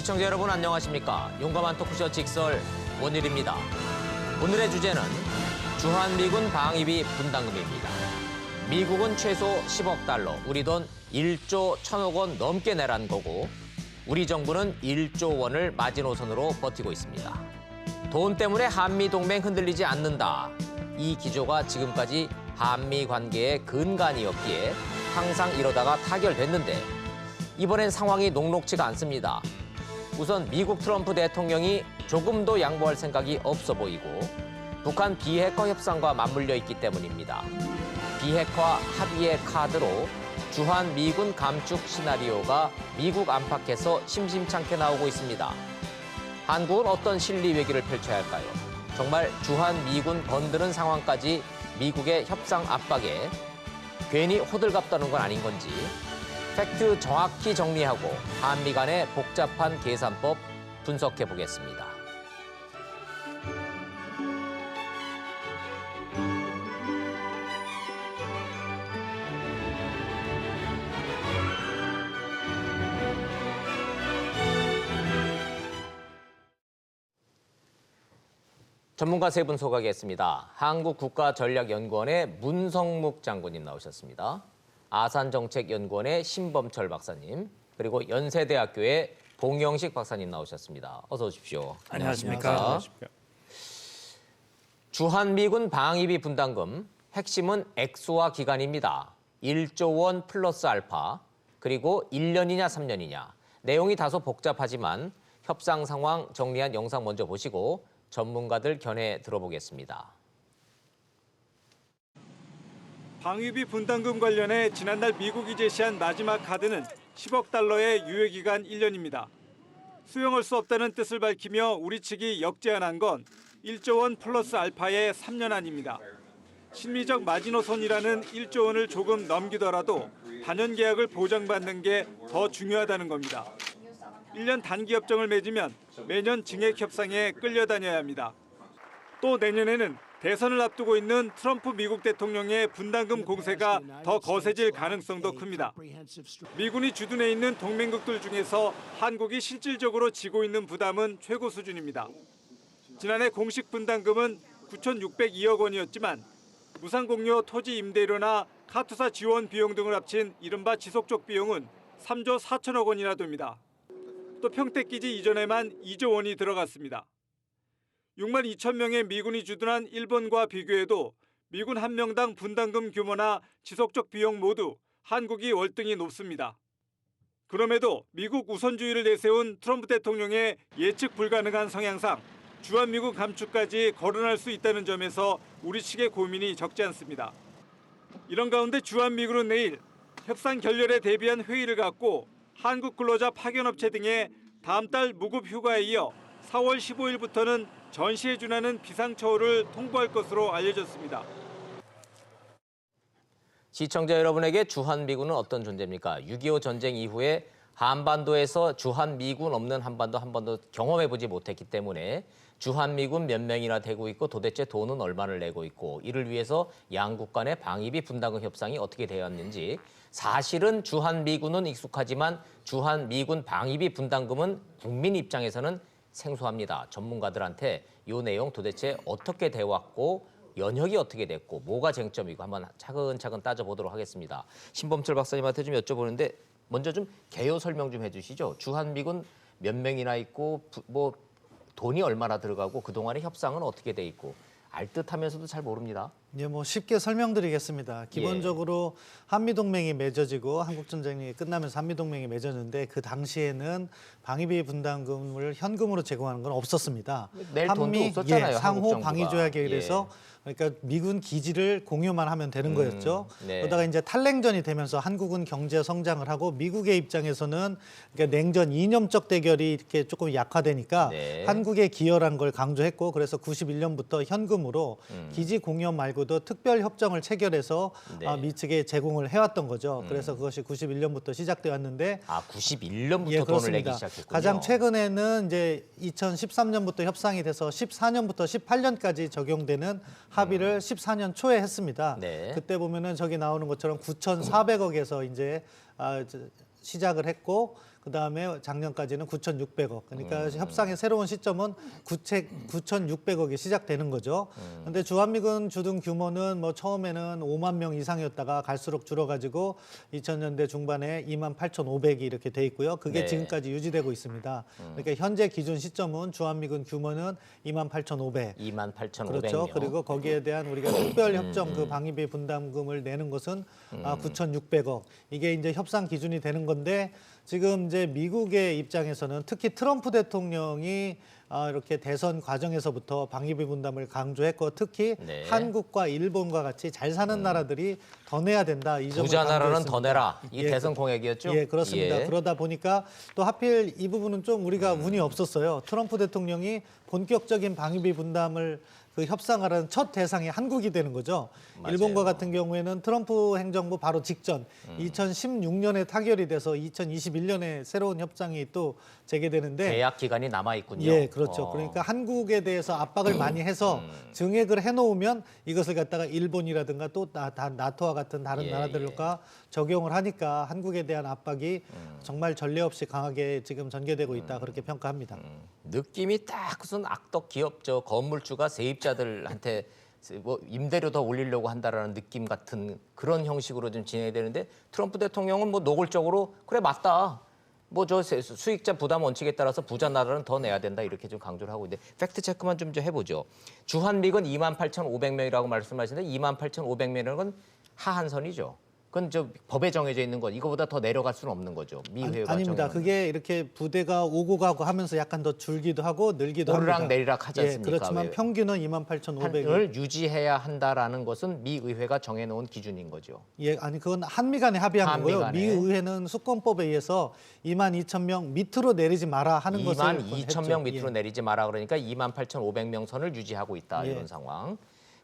시청자 여러분 안녕하십니까? 용감한 토크쇼 직설 원일입니다. 오늘의 주제는 주한미군 방위비 분담금입니다. 미국은 최소 10억 달러, 우리 돈 1조 1천억 원 넘게 내란 거고 우리 정부는 1조 원을 마지노선으로 버티고 있습니다. 돈 때문에 한미동맹 흔들리지 않는다. 이 기조가 지금까지 한미 관계의 근간이었기에 항상 이러다가 타결됐는데 이번엔 상황이 녹록지가 않습니다. 우선 미국 트럼프 대통령이 조금도 양보할 생각이 없어 보이고 북한 비핵화 협상과 맞물려 있기 때문입니다. 비핵화 합의의 카드로 주한미군 감축 시나리오가 미국 안팎에서 심심찮게 나오고 있습니다. 한국은 어떤 실리 외교를 펼쳐야 할까요? 정말 주한미군 건드는 상황까지 미국의 협상 압박에 괜히 호들갑 떠는 건 아닌 건지 팩트 정확히 정리하고 한미 간의 복잡한 계산법 분석해 보겠습니다. 전문가 세 분 소개하겠습니다. 한국국가전략연구원의 문성묵 장군님 나오셨습니다. 아산정책연구원의 신범철 박사님, 그리고 연세대학교의 봉영식 박사님 나오셨습니다. 어서 오십시오. 안녕하십니까. 주한미군 방위비 분담금, 핵심은 액수와 기간입니다. 1조 원 플러스 알파, 그리고 1년이냐 3년이냐. 내용이 다소 복잡하지만 협상 상황 정리한 영상 먼저 보시고 전문가들 견해 들어보겠습니다. 방위비 분담금 관련해 지난달 미국이 제시한 마지막 카드는 10억 달러의 유예기간 1년입니다. 수용할 수 없다는 뜻을 밝히며 우리 측이 역제안한 건 1조 원 플러스 알파의 3년안입니다. 심리적 마지노선이라는 1조 원을 조금 넘기더라도 단연 계약을 보장받는 게 더 중요하다는 겁니다. 1년 단기 협정을 맺으면 매년 증액 협상에 끌려다녀야 합니다. 또 내년에는 대선을 앞두고 있는 트럼프 미국 대통령의 분담금 공세가 더 거세질 가능성도 큽니다. 미군이 주둔해 있는 동맹국들 중에서 한국이 실질적으로 지고 있는 부담은 최고 수준입니다. 지난해 공식 분담금은 9,602억 원이었지만 무상공여 토지 임대료나 카투사 지원 비용 등을 합친 이른바 지속적 비용은 3조 4천억 원이나 됩니다. 또 평택기지 이전에만 2조 원이 들어갔습니다. 6만 2천 명의 미군이 주둔한 일본과 비교해도 미군 한 명당 분담금 규모나 지속적 비용 모두 한국이 월등히 높습니다. 그럼에도 미국 우선주의를 내세운 트럼프 대통령의 예측 불가능한 성향상 주한미군 감축까지 거론할 수 있다는 점에서 우리 측의 고민이 적지 않습니다. 이런 가운데 주한미군은 내일 협상 결렬에 대비한 회의를 갖고 한국 근로자 파견업체 등의 다음 달 무급 휴가에 이어 4월 15일부터는 전시에 준하는 비상처우를 통보할 것으로 알려졌습니다. 시청자 여러분에게 주한미군은 어떤 존재입니까? 6.25 전쟁 이후에 한반도에서 주한미군 없는 한 번도 경험해보지 못했기 때문에 주한미군 몇 명이나 되고 있고 도대체 돈은 얼마를 내고 있고 이를 위해서 양국 간의 방위비 분담금 협상이 어떻게 되었는지 사실은 주한미군은 익숙하지만 주한미군 방위비 분담금은 국민 입장에서는 생소합니다. 전문가들한테 이 내용 도대체 어떻게 돼 왔고 연혁이 어떻게 됐고 뭐가 쟁점이고 한번 차근차근 따져보도록 하겠습니다. 신범철 박사님한테 좀 여쭤보는데 먼저 좀 개요 설명 좀 해주시죠. 주한미군 몇 명이나 있고 뭐 돈이 얼마나 들어가고 그동안의 협상은 어떻게 돼 있고 알듯하면서도 잘 모릅니다. 예, 뭐 쉽게 설명드리겠습니다. 기본적으로 한미동맹이 맺어지고 한국전쟁이 끝나면서 한미동맹이 맺었는데 그 당시에는 방위비 분담금을 현금으로 제공하는 건 없었습니다. 낼 돈도 없었잖아요. 상호 방위조약에 의해서 그러니까 미군 기지를 공유만 하면 되는 거였죠. 그러다가 이제 탈냉전이 되면서 한국은 경제 성장을 하고 미국의 입장에서는 그러니까 냉전 이념적 대결이 이렇게 조금 약화되니까 한국의 기여란 걸 강조했고 그래서 91년부터 현금으로 기지 공여 말고도 특별 협정을 체결해서 미 측에 제공을 해왔던 거죠. 그래서 그것이 91년부터 시작돼 왔는데 91년부터 돈을 내기 시작했군요. 가장 최근에는 이제 2013년부터 협상이 돼서 14년부터 18년까지 적용되는 합의를 14년 초에 했습니다. 그때 보면은 저기 나오는 것처럼 9,400억에서 이제 시작을 했고 그다음에 작년까지는 9,600억. 그러니까 협상의 새로운 시점은 9,600억이 시작되는 거죠. 그런데 주한미군 주둔 규모는 뭐 처음에는 5만 명 이상이었다가 갈수록 줄어가지고 2000년대 중반에 28,500이 이렇게 돼 있고요. 그게 네. 지금까지 유지되고 있습니다. 그러니까 현재 기준 시점은 주한미군 규모는 28,500. 28,500명. 그렇죠. 그리고 거기에 대한 우리가 특별 협정 그 방위비 분담금을 내는 것은 9,600억. 이게 이제 협상 기준이 되는 건데 지금 이제 미국의 입장에서는 특히 트럼프 대통령이 이렇게 대선 과정에서부터 방위비 분담을 강조했고 특히 네. 한국과 일본과 같이 잘 사는 나라들이 더 내야 된다. 이 점을 부자 나라는 강조했습니다. 더 내라. 이 예, 대선 공약이었죠? 예, 그렇습니다. 예. 그러다 보니까 또 하필 이 부분은 좀 우리가 운이 없었어요. 트럼프 대통령이 본격적인 방위비 분담을 그 협상하라는 첫 대상이 한국이 되는 거죠. 맞아요. 일본과 같은 경우에는 트럼프 행정부 바로 직전 2016년에 타결이 돼서 2021년에 새로운 협상이 또 재개되는데 계약 기간이 남아 있군요. 예, 그렇죠. 그러니까 한국에 대해서 압박을 많이 해서 증액을 해놓으면 이것을 갖다가 일본이라든가 또 나토와 같은 다른 예, 나라들과 적용을 하니까 한국에 대한 압박이 정말 전례 없이 강하게 지금 전개되고 있다 그렇게 평가합니다. 느낌이 딱 무슨 악덕 기업 저 건물주가 세입자들한테 뭐 임대료 더 올리려고 한다라는 느낌 같은 그런 형식으로 좀 진행이 되는데 트럼프 대통령은 뭐 노골적으로 그래 맞다. 뭐 저 수익자 부담 원칙에 따라서 부자 나라는 더 내야 된다 이렇게 좀 강조를 하고 있는데 팩트 체크만 좀 해보죠. 주한미군 28,500명이라고 말씀하시는데 28,500명이라는 건 하한선이죠. 그건 저 법에 정해져 있는 것. 이거보다 더 내려갈 수는 없는 거죠. 미회가 아닙니다. 그게 이렇게 부대가 오고 가고 하면서 약간 더 줄기도 하고 늘기도 합니다. 오르락 내리락 하지 않습니까? 예, 그렇지만 왜? 평균은 28,500을 을 유지해야 한다라는 것은 미 의회가 정해놓은 기준인 거죠. 예, 아니 그건 한미 간에 합의한 한미 거고요. 간에. 미 의회는 수권법에 의해서 22,000명 밑으로 내리지 마라 하는 것을 22,000명 밑으로 했죠. 내리지 마라 그러니까 28,500명 선을 유지하고 있다 예. 이런 상황.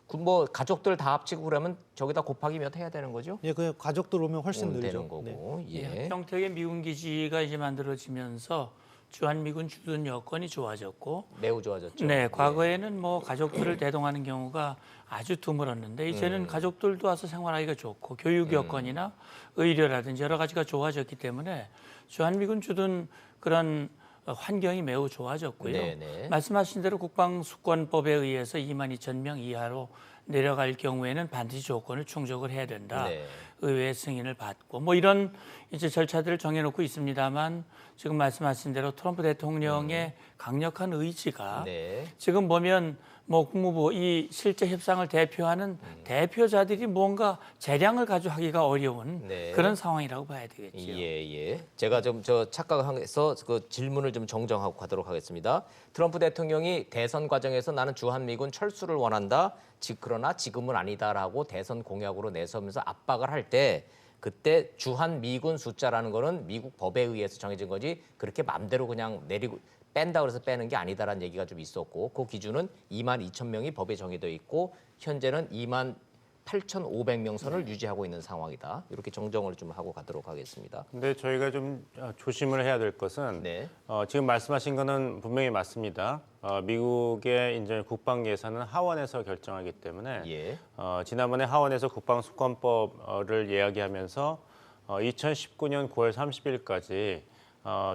그 뭐 가족들 다 합치고 그러면 저기다 곱하기 몇 해야 되는 거죠? 예, 그 가족들 오면 훨씬 늘죠. 되는 거고. 예. 예, 평택의 미군 기지가 이제 만들어지면서 주한미군 주둔 여건이 좋아졌고, 매우 좋아졌죠. 네, 과거에는 뭐 가족들을 대동하는 경우가 아주 드물었는데 이제는 가족들도 와서 생활하기가 좋고 교육 여건이나 의료라든지 여러 가지가 좋아졌기 때문에 주한미군 주둔 그런 환경이 매우 좋아졌고요. 네네. 말씀하신 대로 국방수권법에 의해서 22,000명 이하로 내려갈 경우에는 반드시 조건을 충족을 해야 된다. 네. 의회의 승인을 받고 뭐 이런 이제 절차들을 정해놓고 있습니다만 지금 말씀하신 대로 트럼프 대통령의 강력한 의지가 네. 지금 보면 뭐 국무부 이 실제 협상을 대표하는 대표자들이 뭔가 재량을 가져하기가 어려운 네. 그런 상황이라고 봐야 되겠죠. 예. 제가 좀 저 착각해서 그 질문을 좀 정정하고 가도록 하겠습니다. 트럼프 대통령이 대선 과정에서 나는 주한미군 철수를 원한다. 그러나 지금은 아니다라고 대선 공약으로 내세우면서 압박을 할 때 그때 주한미군 숫자라는 거는 미국 법에 의해서 정해진 거지 그렇게 맘대로 그냥 내리고 뺀다 그래서 빼는 게 아니다라는 얘기가 좀 있었고 그 기준은 22,000명이 법에 정해져 있고 현재는 28,500명 선을 유지하고 있는 상황이다. 이렇게 정정을 좀 하고 가도록 하겠습니다. 근데 저희가 좀 조심을 해야 될 것은 네. 지금 말씀하신 거는 분명히 맞습니다. 미국의 이제 국방 예산은 하원에서 결정하기 때문에 예. 지난번에 하원에서 국방수권법을 이야기하면서 2019년 9월 30일까지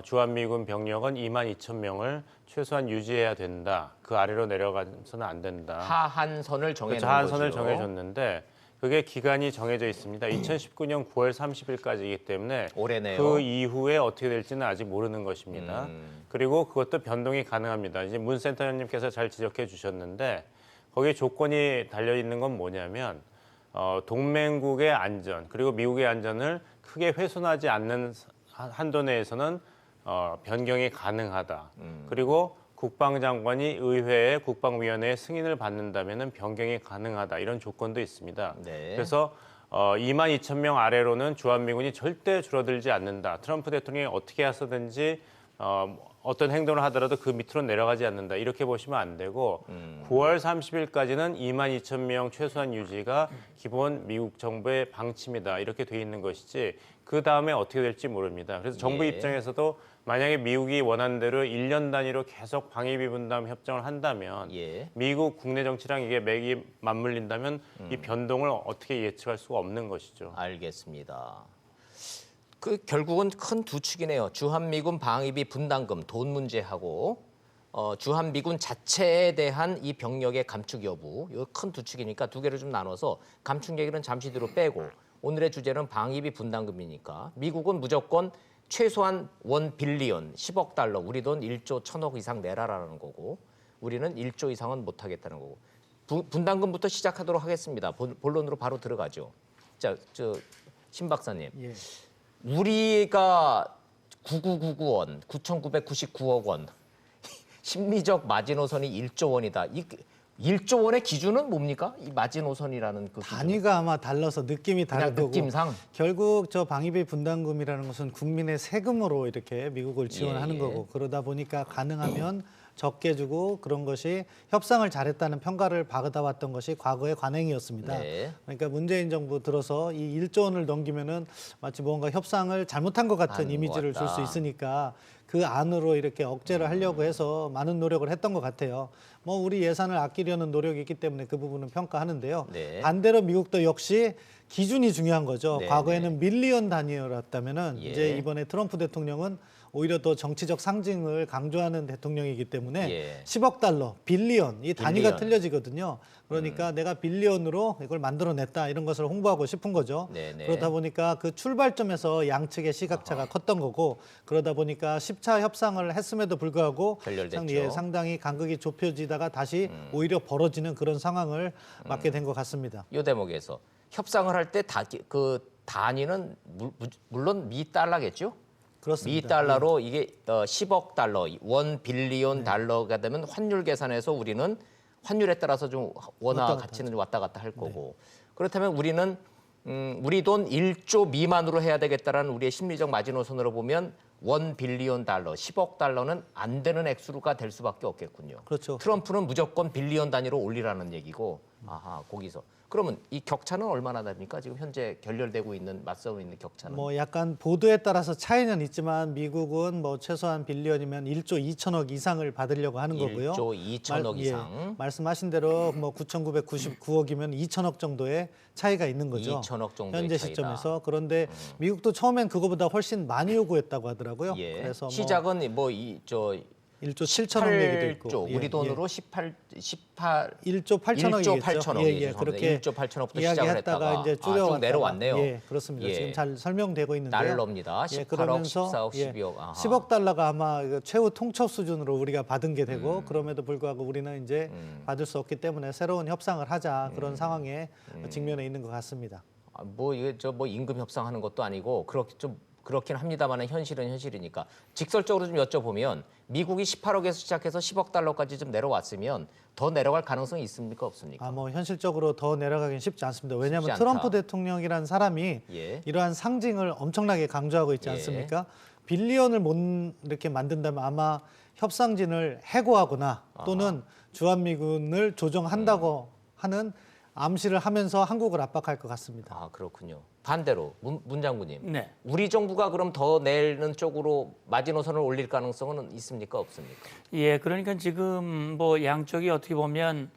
주한미군 병력은 22,000명을 최소한 유지해야 된다. 그 아래로 내려가서는 안 된다. 하한선을 정해놓은 그렇죠. 하한선을 거죠. 정해줬는데 그게 기간이 정해져 있습니다. 2019년 9월 30일까지이기 때문에 올해네요. 그 이후에 어떻게 될지는 아직 모르는 것입니다. 그리고 그것도 변동이 가능합니다. 이제 문 센터장님께서 잘 지적해 주셨는데 거기에 조건이 달려 있는 건 뭐냐면 동맹국의 안전 그리고 미국의 안전을 크게 훼손하지 않는 한도 내에서는 변경이 가능하다. 그리고 국방장관이 의회의 국방위원회의 승인을 받는다면 변경이 가능하다. 이런 조건도 있습니다. 네. 그래서 22,000명 아래로는 주한미군이 절대 줄어들지 않는다. 트럼프 대통령이 어떻게 해서든지 어떤 행동을 하더라도 그 밑으로 내려가지 않는다. 이렇게 보시면 안 되고 9월 30일까지는 22,000명 최소한 유지가 기본 미국 정부의 방침이다. 이렇게 돼 있는 것이지 그 다음에 어떻게 될지 모릅니다. 그래서 정부 예. 입장에서도 만약에 미국이 원하는 대로 1년 단위로 계속 방위비 분담 협정을 한다면 예. 미국 국내 정치랑 이게 맥이 맞물린다면 이 변동을 어떻게 예측할 수가 없는 것이죠. 알겠습니다. 그 결국은 큰 두 축이네요. 주한미군 방위비 분담금 돈 문제하고 주한미군 자체에 대한 이 병력의 감축 여부, 이 큰 두 축이니까 두 개를 좀 나눠서 감축 얘기는 잠시 뒤로 빼고 오늘의 주제는 방위비 분담금이니까 미국은 무조건 최소한 1 빌리언 10억 달러 우리 돈 1조 1천억 이상 내라라는 거고 우리는 1조 이상은 못하겠다는 거고 분담금부터 시작하도록 하겠습니다. 본론으로 바로 들어가죠. 자, 신 박사님. 예. 우리가 9999원, 9,999억 원, 심리적 마지노선이 1조 원이다. 이 1조 원의 기준은 뭡니까? 이 마지노선이라는 그 기준. 단위가 아마 달라서 느낌이 다를 그냥 거고 느낌상? 결국 저 방위비 분담금이라는 것은 국민의 세금으로 이렇게 미국을 지원하는 예. 거고 그러다 보니까 가능하면 적게 주고 그런 것이 협상을 잘했다는 평가를 받아왔던 것이 과거의 관행이었습니다. 네. 그러니까 문재인 정부 들어서 이 1조 원을 넘기면은 마치 뭔가 협상을 잘못한 것 같은 하는 것 이미지를 줄 수 같다. 있으니까 그 안으로 이렇게 억제를 하려고 해서 많은 노력을 했던 것 같아요. 뭐 우리 예산을 아끼려는 노력이 있기 때문에 그 부분은 평가하는데요. 네. 반대로 미국도 역시 기준이 중요한 거죠. 네, 과거에는 밀리언 단위였다면은 예. 이제 이번에 트럼프 대통령은 오히려 더 정치적 상징을 강조하는 대통령이기 때문에 예. 10억 달러, 빌리언 이 단위가 빌리언. 틀려지거든요. 그러니까 내가 빌리언으로 이걸 만들어냈다 이런 것을 홍보하고 싶은 거죠. 네네. 그러다 보니까 그 출발점에서 양측의 시각차가 컸던 거고 그러다 보니까 10차 협상을 했음에도 불구하고 결렬됐죠. 상당히 간극이 좁혀지다가 다시 오히려 벌어지는 그런 상황을 맞게 된 것 같습니다. 이 대목에서 협상을 할 때 그 단위는 물론 미 달러겠죠? 그렇습니다. 미 달러로 이게 10억 달러, 1 빌리언 네. 달러가 되면 환율 계산해서 우리는 환율에 따라서 좀 원화 왔다 갔다 가치는 왔다 갔다 할 거고 그렇다면 우리는 우리 돈 1조 미만으로 해야 되겠다라는 우리의 심리적 마지노선으로 보면 1 빌리언 달러, 10억 달러는 안 되는 액수가 될 수밖에 없겠군요. 그렇죠. 트럼프는 무조건 빌리언 단위로 올리라는 얘기고, 아하 거기서 그러면 이 격차는 얼마나 됩니까? 지금 현재 결렬되고 있는 맞서고 있는 격차는. 뭐 약간 보도에 따라서 차이는 있지만 미국은 뭐 최소한 빌리언이면 1조 2천억 이상을 받으려고 하는 거고요. 1조 2천억 이상. 말씀하신 대로 뭐 9,999억이면 2천억 정도의 차이가 있는 거죠. 2천억 정도의 현재 차이다. 시점에서. 그런데 미국도 처음엔 그거보다 훨씬 많이 요구했다고 하더라고요. 예. 그래서 뭐 시작은 뭐 1조 7천억 얘기도 있고. 8조 우리 돈으로 18 1조 8천억이겠죠. 1조 8천억. 예, 그렇게 1조 8천억부터 시작을 이야기했다가 했다가 이제 줄여왔다가 쭉 내려왔네요. 예, 그렇습니다. 예. 지금 잘 설명되고 있는데요. 달러입니다. 18억, 그러면서 14억, 12억. 아하. 10억 달러가 아마 최후 통첩 수준으로 우리가 받은 게 되고 그럼에도 불구하고 우리는 이제 받을 수 없기 때문에 새로운 협상을 하자 그런 상황에 직면해 있는 것 같습니다. 뭐 이게 뭐 임금 협상하는 것도 아니고 그렇게 좀 그렇긴 합니다만 현실은 현실이니까 직설적으로 좀 여쭤보면 미국이 18억에서 시작해서 10억 달러까지 좀 내려왔으면 더 내려갈 가능성이 있습니까 없습니까? 뭐 현실적으로 더 내려가긴 쉽지 않습니다. 왜냐하면 쉽지 트럼프 않다. 대통령이라는 사람이 예. 이러한 상징을 엄청나게 강조하고 있지 예. 않습니까? 빌리언을 못 이렇게 만든다면 아마 협상진을 해고하거나 또는 주한미군을 조정한다고 하는 암시를 하면서 한국을 압박할 것 같습니다. 아 그렇군요. 반대로 문 장군님, 네. 우리 정부가 그럼 더 내는 쪽으로 마지노선을 올릴 가능성은 있습니까 없습니까? 예, 그러니까 지금 뭐 양쪽이 어떻게 보면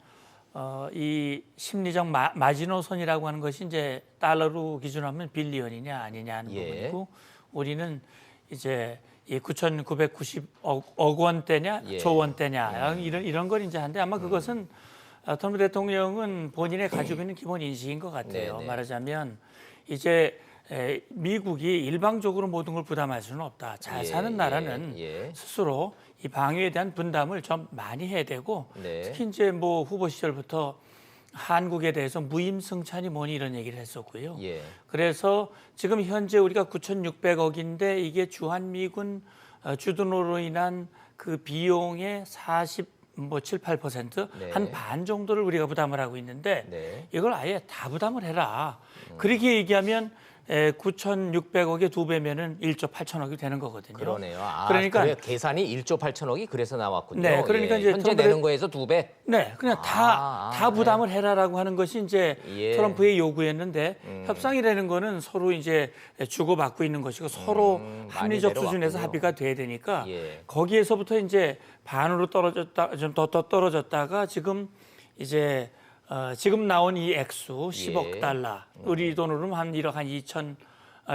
이 심리적 마지노선이라고 하는 것이 이제 달러로 기준하면 빌리언이냐 아니냐 하는 예. 부분이고 우리는 이제 이 9,990억 원대냐 예. 조 원대냐 이런 걸 이제 한데 아마 그것은 트럼프 대통령은 본인의 가지고 있는 기본 인식인 것 같아요. 네네. 말하자면 이제 미국이 일방적으로 모든 걸 부담할 수는 없다. 잘 사는 나라는 예. 스스로 이 방위에 대한 분담을 좀 많이 해야 되고 네. 특히 이제 뭐 후보 시절부터 한국에 대해서 무임승차니 뭐니 이런 얘기를 했었고요. 예. 그래서 지금 현재 우리가 9,600억인데 이게 주한미군 주둔으로 인한 그 비용의 7, 8% 네. 한 반 정도를 우리가 부담을 하고 있는데 네. 이걸 아예 다 부담을 해라. 그렇게 얘기하면 9,600억의 2배면은 1조 8천억이 되는 거거든요. 그러네요. 그러니까 그래, 계산이 1조 8천억이 그래서 나왔군요. 네, 그러니까 이제 현재 내는 거에서 2배. 네, 그냥 다 부담을 해라라고 하는 것이 이제 예. 트럼프의 요구였는데 협상이라는 거는 서로 이제 주고받고 있는 것이고 서로 많이 합리적 내려왔군요. 수준에서 합의가 돼야 되니까 예. 거기에서부터 이제 반으로 떨어졌다 좀 더 떨어졌다가 지금 이제 지금 나온 이 액수 10억 예. 달러 우리 돈으로는 한 1억 한 2천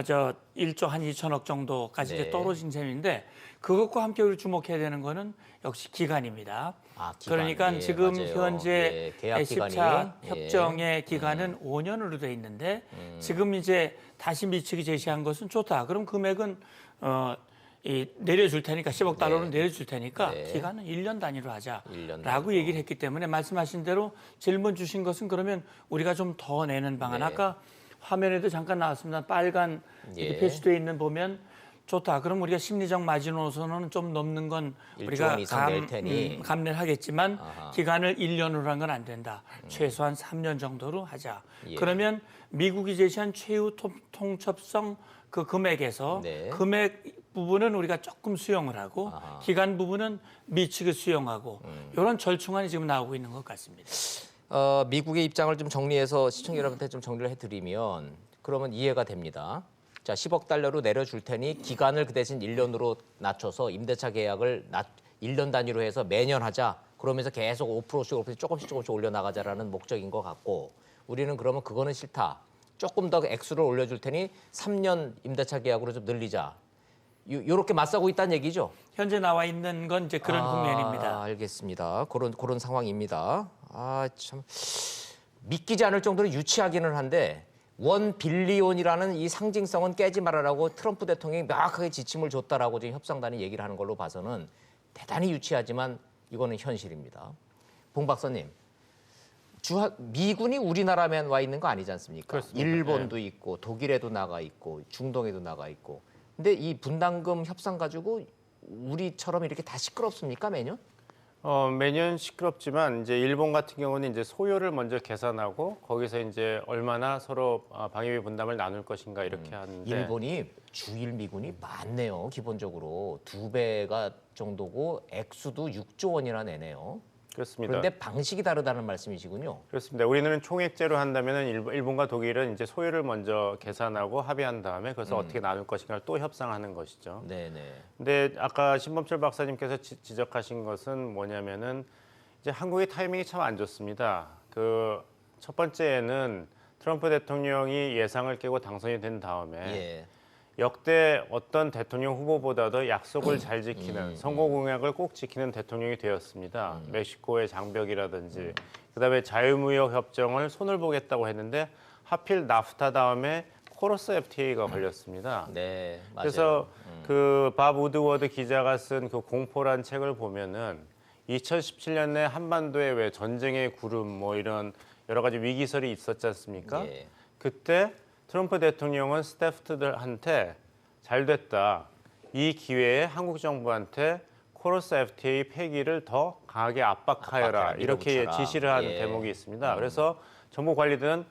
저 1조 한 2천억 정도까지 이제 떨어진 셈인데 그것과 함께 우리 주목해야 되는 거는 역시 기간입니다. 기간. 그러니까 예, 지금 맞아요. 현재 계약 기간이. 10차 협정의 기간은 5년으로 돼 있는데 지금 이제 다시 미측이 제시한 것은 좋다. 그럼 금액은 내려줄 테니까 10억 달러로 내려줄 테니까 기간은 1년 단위로 하자라고 1년 단위로. 얘기를 했기 때문에 말씀하신 대로 질문 주신 것은 그러면 우리가 좀 더 내는 방안. 아까 화면에도 잠깐 나왔습니다. 빨간 이렇게 표시되어 있는 보면 좋다. 그럼 우리가 심리적 마지노선은 좀 넘는 건 1조 우리가 원 이상 낼 테니. 감내를 하겠지만 기간을 1년으로 한 건 안 된다. 최소한 3년 정도로 하자. 그러면 미국이 제시한 최후 통첩성 그 금액에서 금액 부분은 우리가 조금 수용을 하고 기간 부분은 미측이 수용하고 이런 절충안이 지금 나오고 있는 것 같습니다. 미국의 입장을 좀 정리해서 시청자 여러분한테 좀 정리를 해드리면 그러면 이해가 됩니다. 자, 10억 달러로 내려줄 테니 기간을 그 대신 1년으로 낮춰서 임대차 계약을 1년 단위로 해서 매년 하자. 그러면서 계속 5%씩 조금씩 올려나가자라는 목적인 것 같고 우리는 그러면 그거는 싫다. 조금 더 액수를 올려줄 테니 3년 임대차 계약으로 좀 늘리자. 요렇게 맞서고 있다는 얘기죠? 현재 나와 있는 건 이제 그런 국면입니다. 알겠습니다. 그런 상황입니다. 참 믿기지 않을 정도로 유치하기는 한데 1 빌리온이라는 이 상징성은 깨지 말아라고 트럼프 대통령이 명확하게 지침을 줬다라고 지금 협상단이 얘기를 하는 걸로 봐서는 대단히 유치하지만 이거는 현실입니다. 봉 박사님, 미군이 우리나라에만 와 있는 거 아니지 않습니까? 그렇습니다. 일본도 있고 독일에도 나가 있고 중동에도 나가 있고. 근데 이 분담금 협상 가지고 우리처럼 이렇게 다 시끄럽습니까 매년? 매년 시끄럽지만 이제 일본 같은 경우는 이제 소요를 먼저 계산하고 거기서 이제 얼마나 서로 방위비 분담을 나눌 것인가 이렇게 하는데 일본이 주일 미군이 많네요. 기본적으로 2배가 정도고 액수도 6조 원이나 내네요. 그렇습니다. 그런데 방식이 다르다는 말씀이시군요. 그렇습니다. 우리는 총액제로 한다면 일본과 독일은 이제 소요를 먼저 계산하고 합의한 다음에 그래서 어떻게 나눌 것인가를 또 협상하는 것이죠. 네네. 근데 아까 신범철 박사님께서 지적하신 것은 뭐냐면은 이제 한국의 타이밍이 참 안 좋습니다. 그 첫 번째는 트럼프 대통령이 예상을 깨고 당선이 된 다음에 역대 어떤 대통령 후보보다도 약속을 잘 지키는 선거 공약을 꼭 지키는 대통령이 되었습니다. 멕시코의 장벽이라든지 그다음에 자유무역 협정을 손을 보겠다고 했는데 하필 나프타 다음에 코러스 FTA가 걸렸습니다. 네, 맞아요. 그래서 그 밥 우드워드 기자가 쓴 그 공포란 책을 보면은 2017년에 한반도에 왜 전쟁의 구름 뭐 이런 여러 가지 위기설이 있었지 않습니까? 그때 트럼프 대통령은 스태프들한테 잘 됐다. 이 기회에 한국 정부한테 코러스 FTA 폐기를 더 강하게 압박하여라. 이렇게 밀어붙여라. 지시를 한 대목이 있습니다. 그래서 정부 관리들은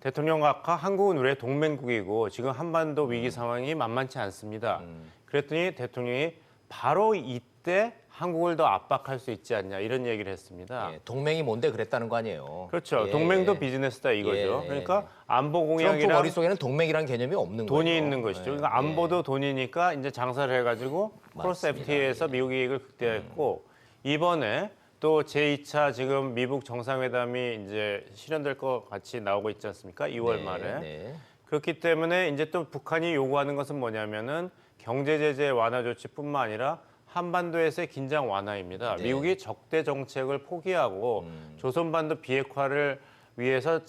대통령과 한국은 우리의 동맹국이고 지금 한반도 위기 상황이 만만치 않습니다. 그랬더니 대통령이 바로 이때 한국을 더 압박할 수 있지 않냐 이런 얘기를 했습니다. 동맹이 뭔데 그랬다는 거 아니에요. 그렇죠. 동맹도 비즈니스다 이거죠. 그러니까 안보 공약이랑 트럼프 머릿속에는 동맹이라는 개념이 없는 거예요. 돈이 있는 것이죠. 그러니까 안보도 돈이니까 이제 장사를 해가지고 코러스 FTA에서 미국 이익을 극대화했고 이번에 또 제2차 지금 미국 정상회담이 이제 실현될 것 같이 나오고 있지 않습니까? 2월 말에. 그렇기 때문에 이제 또 북한이 요구하는 것은 뭐냐면은 경제 제재 완화 조치뿐만 아니라 한반도에서의 긴장 완화입니다. 미국이 적대 정책을 포기하고 조선반도 비핵화를 위해서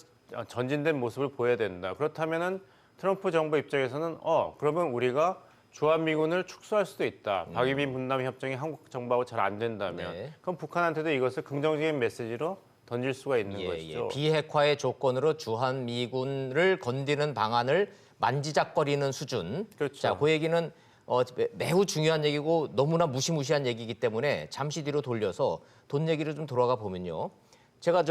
전진된 모습을 보여야 된다. 그렇다면은 트럼프 정부 입장에서는 그러면 우리가 주한미군을 축소할 수도 있다. 방위비 분담 협정이 한국 정부하고 잘 안 된다면 그럼 북한한테도 이것을 긍정적인 메시지로 던질 수가 있는 것이죠. 비핵화의 조건으로 주한미군을 건드리는 방안을 만지작거리는 수준. 그렇죠. 자, 그 얘기는 매우 중요한 얘기고 너무나 무시무시한 얘기이기 때문에 잠시 뒤로 돌려서 돈 얘기를 좀 돌아가 보면요. 제가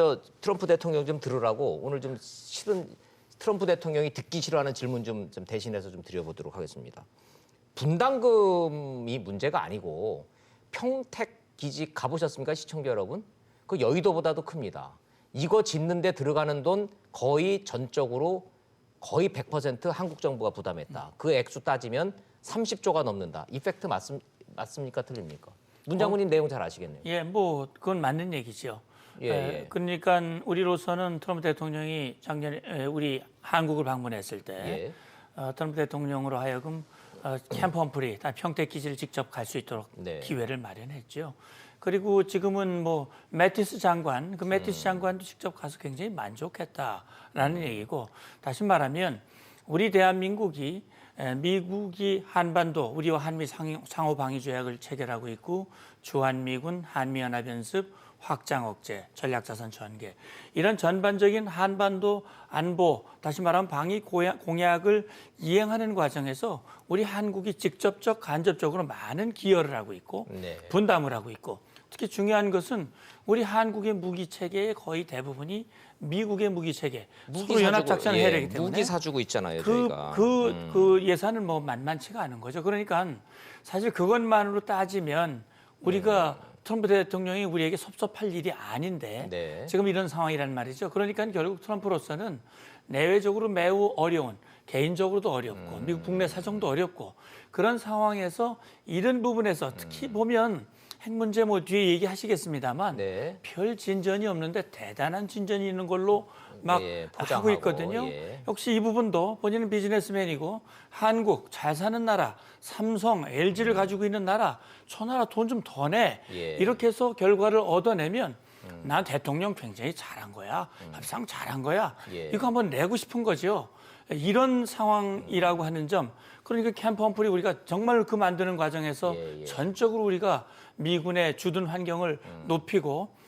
트럼프 대통령 좀 들으라고 오늘 좀 싫은 트럼프 대통령이 듣기 싫어하는 질문 좀 대신해서 좀 드려보도록 하겠습니다. 분담금이 문제가 아니고 평택 기지 가보셨습니까, 시청자 여러분? 그 여의도보다도 큽니다. 이거 짓는데 들어가는 돈 거의 전적으로 거의 100% 한국 정부가 부담했다. 그 액수 따지면 30조가 넘는다. 이 팩트 맞습니까, 틀립니까? 문 장군님 내용 잘 아시겠네요. 예, 뭐 그건 맞는 얘기죠. 그러니까 우리로서는 트럼프 대통령이 작년에 우리 한국을 방문했을 때 트럼프 대통령으로 하여금 캠프 험프리, 평택 기지를 직접 갈 수 있도록 네. 기회를 마련했죠. 그리고 지금은 뭐 매티스 장관, 그 매티스 장관도 직접 가서 굉장히 만족했다라는 얘기고, 다시 말하면 우리 대한민국이 미국이 한반도, 우리와 한미 상호 방위 조약을 체결하고 있고, 주한미군 한미연합연습 확장 억제, 전략자산 전개, 이런 전반적인 한반도 안보, 다시 말하면 방위 공약을 이행하는 과정에서 우리 한국이 직접적, 간접적으로 많은 기여를 하고 있고 네. 분담을 하고 있고, 특히 중요한 것은 우리 한국의 무기 체계의 거의 대부분이 미국의 무기 체계, 서로 연합 작전을 해야 되기 때문에 무기 사주고 있잖아요, 그, 저희가. 그 예산은 뭐 만만치가 않은 거죠. 그러니까 사실 그것만으로 따지면 우리가 트럼프 대통령이 우리에게 섭섭할 일이 아닌데 네. 지금 이런 상황이란 말이죠. 그러니까 결국 트럼프로서는 내외적으로 매우 어려운, 개인적으로도 어렵고 미국 국내 사정도 어렵고, 그런 상황에서 이런 부분에서 특히 보면 핵 문제 뭐 뒤에 얘기하시겠습니다만 네. 별 진전이 없는데 대단한 진전이 있는 걸로 막 예, 하고 포장하고, 있거든요. 예. 역시 이 부분도 본인은 비즈니스맨이고 한국 잘 사는 나라, 삼성, LG를 가지고 있는 나라, 천하라 돈 좀 더 내. 예. 이렇게 해서 결과를 얻어내면 난 대통령 굉장히 잘한 거야. 협상 잘한 거야. 예. 이거 한번 내고 싶은 거죠. 이런 상황이라고 하는 점. 그러니까 캠프 험프리 우리가 정말 그 만드는 과정에서 예. 전적으로 우리가 미군의 주둔 환경을 높이고,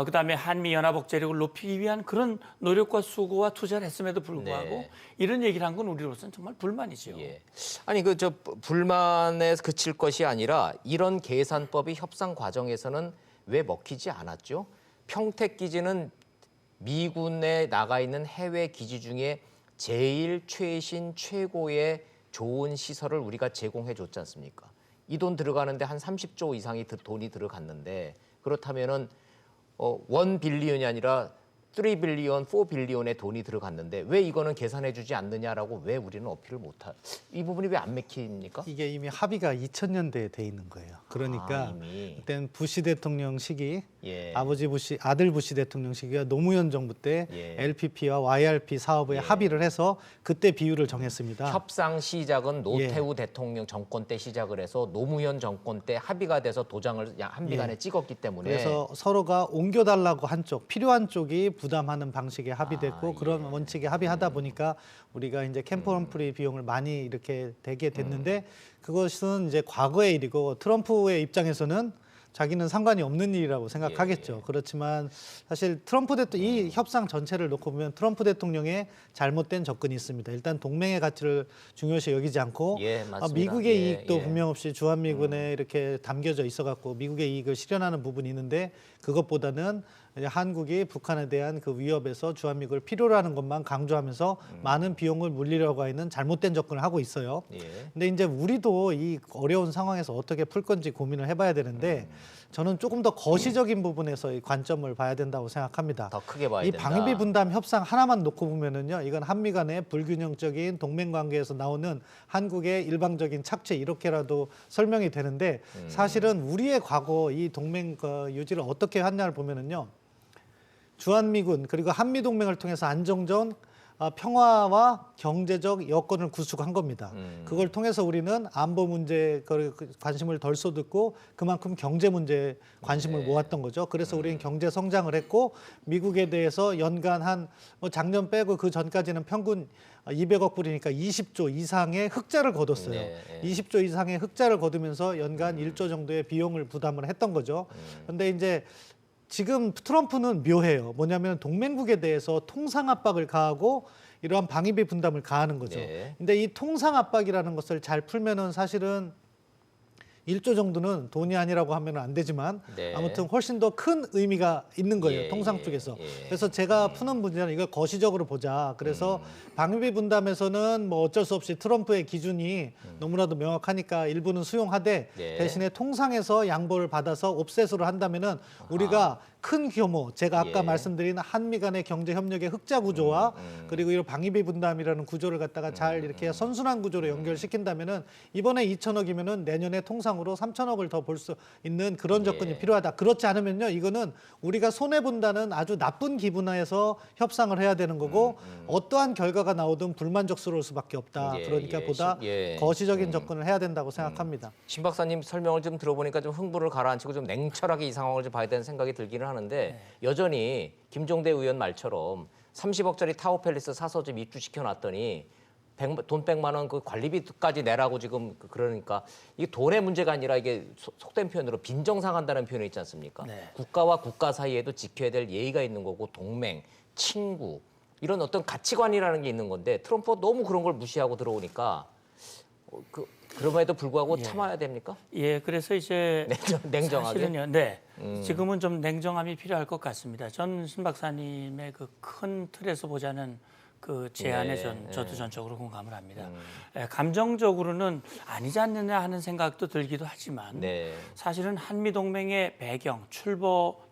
그다음에 한미 연합 억제력을 높이기 위한 그런 노력과 수고와 투자를 했음에도 불구하고 네. 이런 얘기를 한 건 우리로서는 정말 불만이죠. 예. 아니 그 저 불만에 그칠 것이 아니라 이런 계산법이 협상 과정에서는 왜 먹히지 않았죠? 평택 기지는 미군에 나가 있는 해외 기지 중에 제일 최신 최고의 좋은 시설을 우리가 제공해 줬지 않습니까? 이 돈 들어가는데 한 30조 이상이 돈이 들어갔는데, 그렇다면은 1 빌리언이 아니라 3 빌리언, 4 빌리언의 돈이 들어갔는데 왜 이거는 계산해주지 않느냐라고 왜 우리는 어필을 못할? 이 부분이 왜 안 맥힙니까? 이게 이미 합의가 2000년대에 돼 있는 거예요. 그러니까 이미. 그때는 부시 대통령 시기, 예. 아들 부시 대통령 시기가 노무현 정부 때 예. LPP와 YRP 사업에 합의를 해서 그때 비율을 정했습니다. 협상 시작은 노태우 대통령 정권 때 시작을 해서 노무현 정권 때 합의가 돼서 도장을 한미간에 찍었기 때문에 그래서 서로가 옮겨달라고 한쪽, 필요한 쪽이 부담하는 방식에 합의됐고 그런 원칙에 합의하다 보니까 우리가 이제 캠프 험프리 비용을 많이 이렇게 되게 됐는데 그것은 이제 과거의 일이고 트럼프의 입장에서는 자기는 상관이 없는 일이라고 생각하겠죠. 그렇지만 사실 트럼프 대통령 이 협상 전체를 놓고 보면 트럼프 대통령의 잘못된 접근이 있습니다. 일단 동맹의 가치를 중요시 여기지 않고 예, 맞습니다. 미국의 예, 이익도 예. 분명 없이 주한미군에 이렇게 담겨져 있어갖고 미국의 이익을 실현하는 부분이 있는데 그것보다는 이제 한국이 북한에 대한 그 위협에서 주한미군을 필요로 하는 것만 강조하면서 많은 비용을 물리려고 하는 잘못된 접근을 하고 있어요. 예. 근데 이제 우리도 이 어려운 상황에서 어떻게 풀 건지 고민을 해봐야 되는데 저는 조금 더 거시적인 부분에서 이 관점을 봐야 된다고 생각합니다. 더 크게 봐야 이 된다. 방위비 분담 협상 하나만 놓고 보면은요, 이건 한미 간의 불균형적인 동맹 관계에서 나오는 한국의 일방적인 착취 이렇게라도 설명이 되는데 사실은 우리의 과거 이 동맹 유지를 어떻게 했냐를 보면은요, 주한미군 그리고 한미 동맹을 통해서 안정적 평화와 경제적 여건을 구축한 겁니다. 그걸 통해서 우리는 안보 문제에 관심을 덜 쏟았고 그만큼 경제 문제에 관심을 모았던 거죠. 그래서 우리는 경제 성장을 했고 미국에 대해서 연간 한 작년 빼고 그 전까지는 평균 200억 불이니까 20조 이상의 흑자를 거뒀어요. 네. 20조 이상의 흑자를 거두면서 연간 1조 정도의 비용을 부담을 했던 거죠. 그런데 이제 지금 트럼프는 묘해요. 뭐냐면 동맹국에 대해서 통상 압박을 가하고 이러한 방위비 분담을 가하는 거죠. 네. 근데 이 통상 압박이라는 것을 잘 풀면은 사실은 1조 정도는 돈이 아니라고 하면 안 되지만 네. 아무튼 훨씬 더 큰 의미가 있는 거예요. 예, 통상 예, 쪽에서. 예. 그래서 제가 푸는 문제는 이걸 거시적으로 보자. 그래서 방위비 분담에서는 뭐 어쩔 수 없이 트럼프의 기준이 너무나도 명확하니까 일부는 수용하되 네. 대신에 통상에서 양보를 받아서 옵셋으로 한다면은 우리가 큰 규모, 제가 아까 예. 말씀드린 한미 간의 경제 협력의 흑자 구조와 그리고 이런 방위비 분담이라는 구조를 갖다가 잘 이렇게 선순환 구조로 연결시킨다면은 이번에 2천억이면은 내년에 통상 희망으로 3천억을 더 볼 수 있는 그런 접근이 예. 필요하다. 그렇지 않으면요, 이거는 우리가 손해 본다는 아주 나쁜 기분에서 협상을 해야 되는 거고 어떠한 결과가 나오든 불만족스러울 수밖에 없다. 예, 그러니까 예. 보다 예. 거시적인 접근을 해야 된다고 생각합니다. 신 박사님 설명을 좀 들어보니까 좀 흥분을 가라앉히고 좀 냉철하게 이 상황을 좀 봐야 되는 생각이 들기는 하는데 여전히 김종대 의원 말처럼 30억짜리 타워팰리스 사서 좀 입주시켜 놨더니 돈 100만 원 그 관리비까지 내라고 지금 그러니까 이게 돈의 문제가 아니라 이게 속된 표현으로 빈정상한다는 표현이 있지 않습니까? 네. 국가와 국가 사이에도 지켜야 될 예의가 있는 거고 동맹, 친구 이런 어떤 가치관이라는 게 있는 건데 트럼프가 너무 그런 걸 무시하고 들어오니까 그럼에도 불구하고 참아야 됩니까? 예, 그래서 이제 냉정하게. 사실은요, 네, 지금은 좀 냉정함이 필요할 것 같습니다. 전 신 박사님의 그 큰 틀에서 보자는 그 제안에 저도 전적으로 공감을 합니다. 예, 감정적으로는 아니지 않느냐 하는 생각도 들기도 하지만 네. 사실은 한미동맹의 배경,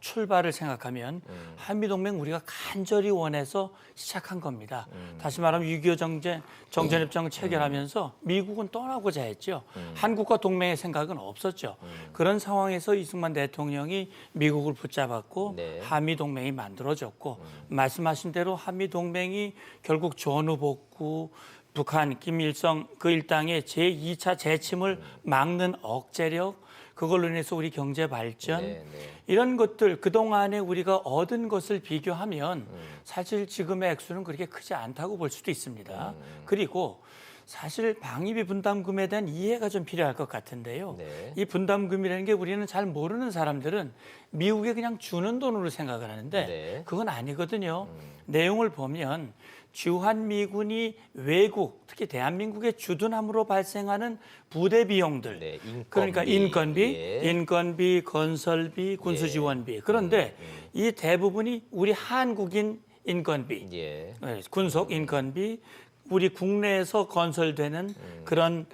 출발을 생각하면 한미동맹 우리가 간절히 원해서 시작한 겁니다. 다시 말하면 6.25 정전협정을 체결하면서 미국은 떠나고자 했죠. 한국과 동맹의 생각은 없었죠. 그런 상황에서 이승만 대통령이 미국을 붙잡았고 네. 한미동맹이 만들어졌고 말씀하신 대로 한미동맹이 결국 전후 복구, 북한, 김일성 그 일당의 제2차 재침을 막는 억제력, 그걸로 인해서 우리 경제 발전, 네, 네. 이런 것들 그동안에 우리가 얻은 것을 비교하면 사실 지금의 액수는 그렇게 크지 않다고 볼 수도 있습니다. 그리고 사실 방위비 분담금에 대한 이해가 좀 필요할 것 같은데요. 네. 이 분담금이라는 게 우리는 잘 모르는 사람들은 미국에 그냥 주는 돈으로 생각을 하는데 네. 그건 아니거든요. 내용을 보면 주한미군이 외국, 특히 대한민국에 주둔함으로 발생하는 부대 비용들, 네, 인건비. 그러니까 예. 인건비, 건설비, 군수지원비. 그런데 이 대부분이 우리 한국인 인건비, 예. 군속 인건비, 우리 국내에서 건설되는 그런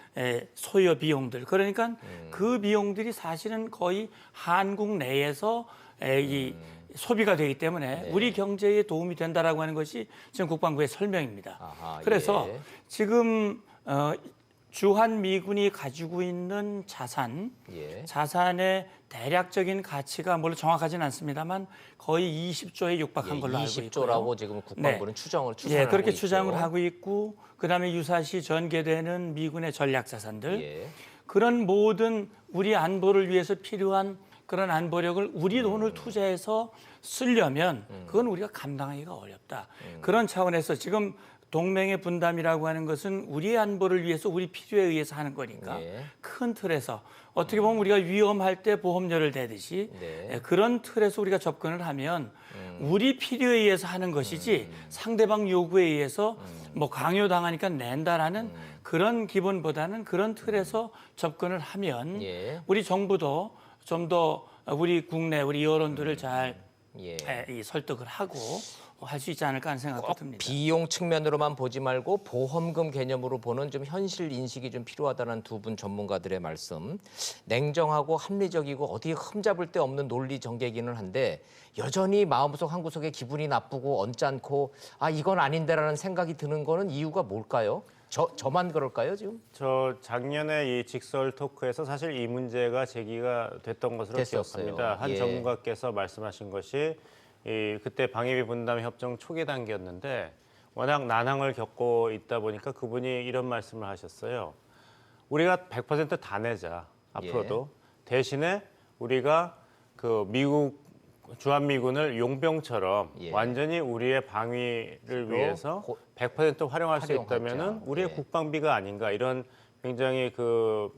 소요 비용들. 그러니까 그 비용들이 사실은 거의 한국 내에서 이 소비가 되기 때문에 우리 경제에 도움이 된다라고 하는 것이 지금 국방부의 설명입니다. 아하, 그래서 예. 지금 주한미군이 가지고 있는 예. 자산의 대략적인 가치가 물론 정확하지는 않습니다만 거의 20조에 육박한 걸로 알고 있고요. 20조라고 지금 국방부는 추정을 예, 그렇게 하고 추정을 있죠. 하고 있고 그다음에 유사시 전개되는 미군의 전략 자산들 예. 그런 모든 우리 안보를 위해서 필요한 그런 안보력을 우리 돈을 투자해서 쓰려면 그건 우리가 감당하기가 어렵다. 그런 차원에서 지금 동맹의 분담이라고 하는 것은 우리의 안보를 위해서 우리 필요에 의해서 하는 거니까 예. 큰 틀에서 어떻게 보면 우리가 위험할 때 보험료를 대듯이 네. 그런 틀에서 우리가 접근을 하면 우리 필요에 의해서 하는 것이지 상대방 요구에 의해서 뭐 강요당하니까 낸다라는 그런 기본보다는 그런 틀에서 접근을 하면 예. 우리 정부도 좀 더 우리 국내 우리 여론들을 잘 예. 이 설득을 하고 할 수 있지 않을까 하는 생각도 듭니다. 비용 측면으로만 보지 말고 보험금 개념으로 보는 좀 현실 인식이 좀 필요하다는 두 분 전문가들의 말씀. 냉정하고 합리적이고 어디 흠잡을 데 없는 논리 전개기는 한데 여전히 마음속 한구석에 기분이 나쁘고 언짢고 아 이건 아닌데라는 생각이 드는 거는 이유가 뭘까요? 저만 그럴까요 지금? 저 작년에 이 직설 토크에서 사실 이 문제가 제기가 됐던 것으로 됐었어요. 기억합니다. 한 예. 전문가께서 말씀하신 것이 그때 방위비 분담 협정 초기 단계였는데 워낙 난항을 겪고 있다 보니까 그분이 이런 말씀을 하셨어요. 우리가 100% 다 내자 앞으로도 대신에 우리가 그 미국 주한미군을 용병처럼 예. 완전히 우리의 방위를 위해서 100% 활용할 수 활용하자. 있다면은 우리의 예. 국방비가 국방비가 아닌가 이런 굉장히 그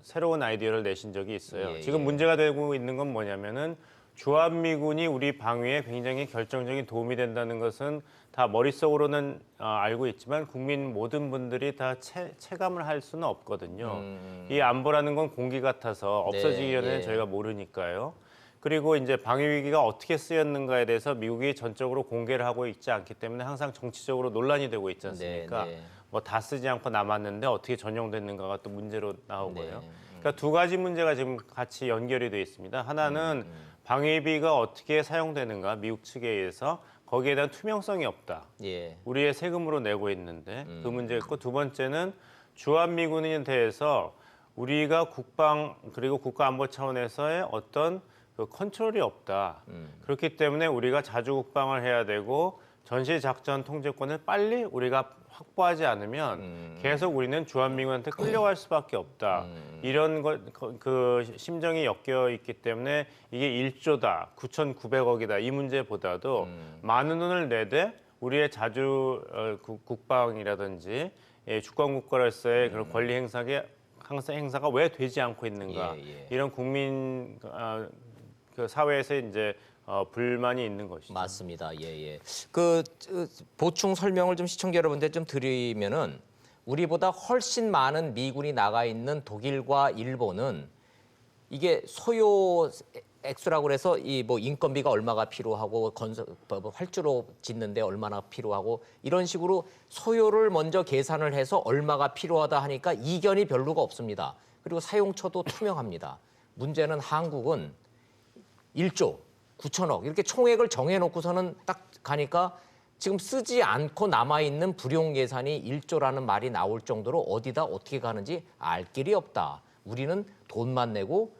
새로운 아이디어를 내신 적이 있어요. 예, 지금 예. 문제가 되고 있는 건 뭐냐면은 주한미군이 우리 방위에 굉장히 결정적인 도움이 된다는 것은 다 머릿속으로는 알고 있지만 국민 모든 분들이 다 체감을 할 수는 없거든요. 이 안보라는 건 공기 같아서 없어지기 전에는 예. 저희가 모르니까요. 그리고 이제 방위 위기가 어떻게 쓰였는가에 대해서 미국이 전적으로 공개를 하고 있지 않기 때문에 항상 정치적으로 논란이 되고 있지 않습니까? 네. 뭐 다 쓰지 않고 남았는데 어떻게 전용됐는가가 또 문제로 나오고요. 네. 그러니까 두 가지 문제가 지금 같이 연결이 돼 있습니다. 하나는 방위비가 어떻게 사용되는가 미국 측에 의해서 거기에 대한 투명성이 없다. 예. 우리의 세금으로 내고 있는데 그 문제가 있고 두 번째는 주한미군에 대해서 우리가 국방 그리고 국가안보 차원에서의 어떤 그 컨트롤이 없다. 그렇기 때문에 우리가 자주 국방을 해야 되고 전시작전 통제권을 빨리 우리가 확보하지 않으면 계속 우리는 주한미군한테 끌려갈 수밖에 없다. 이런 그 심정이 엮여 있기 때문에 이게 1조다, 9,900억이다 이 문제보다도 많은 돈을 내되 우리의 자주 국방이라든지 주권국가로서의 그런 권리 행사가 왜 되지 않고 있는가 이런 국민 그 사회에서 이제 불만이 있는 것이죠. 맞습니다. 예. 그 보충 설명을 좀 시청자 여러분들 좀 드리면은 우리보다 훨씬 많은 미군이 나가 있는 독일과 일본은 이게 소요 액수라고 해서 이 뭐 인건비가 얼마가 필요하고 건설 활주로 짓는데 얼마나 필요하고 이런 식으로 소요를 먼저 계산을 해서 얼마가 필요하다 하니까 이견이 별로가 없습니다. 그리고 사용처도 투명합니다. 문제는 한국은 1조 9천억 이렇게 총액을 정해놓고서는 딱 가니까 지금 쓰지 않고 남아있는 불용 예산이 1조라는 말이 나올 정도로 어디다 어떻게 가는지 알 길이 없다. 우리는 돈만 내고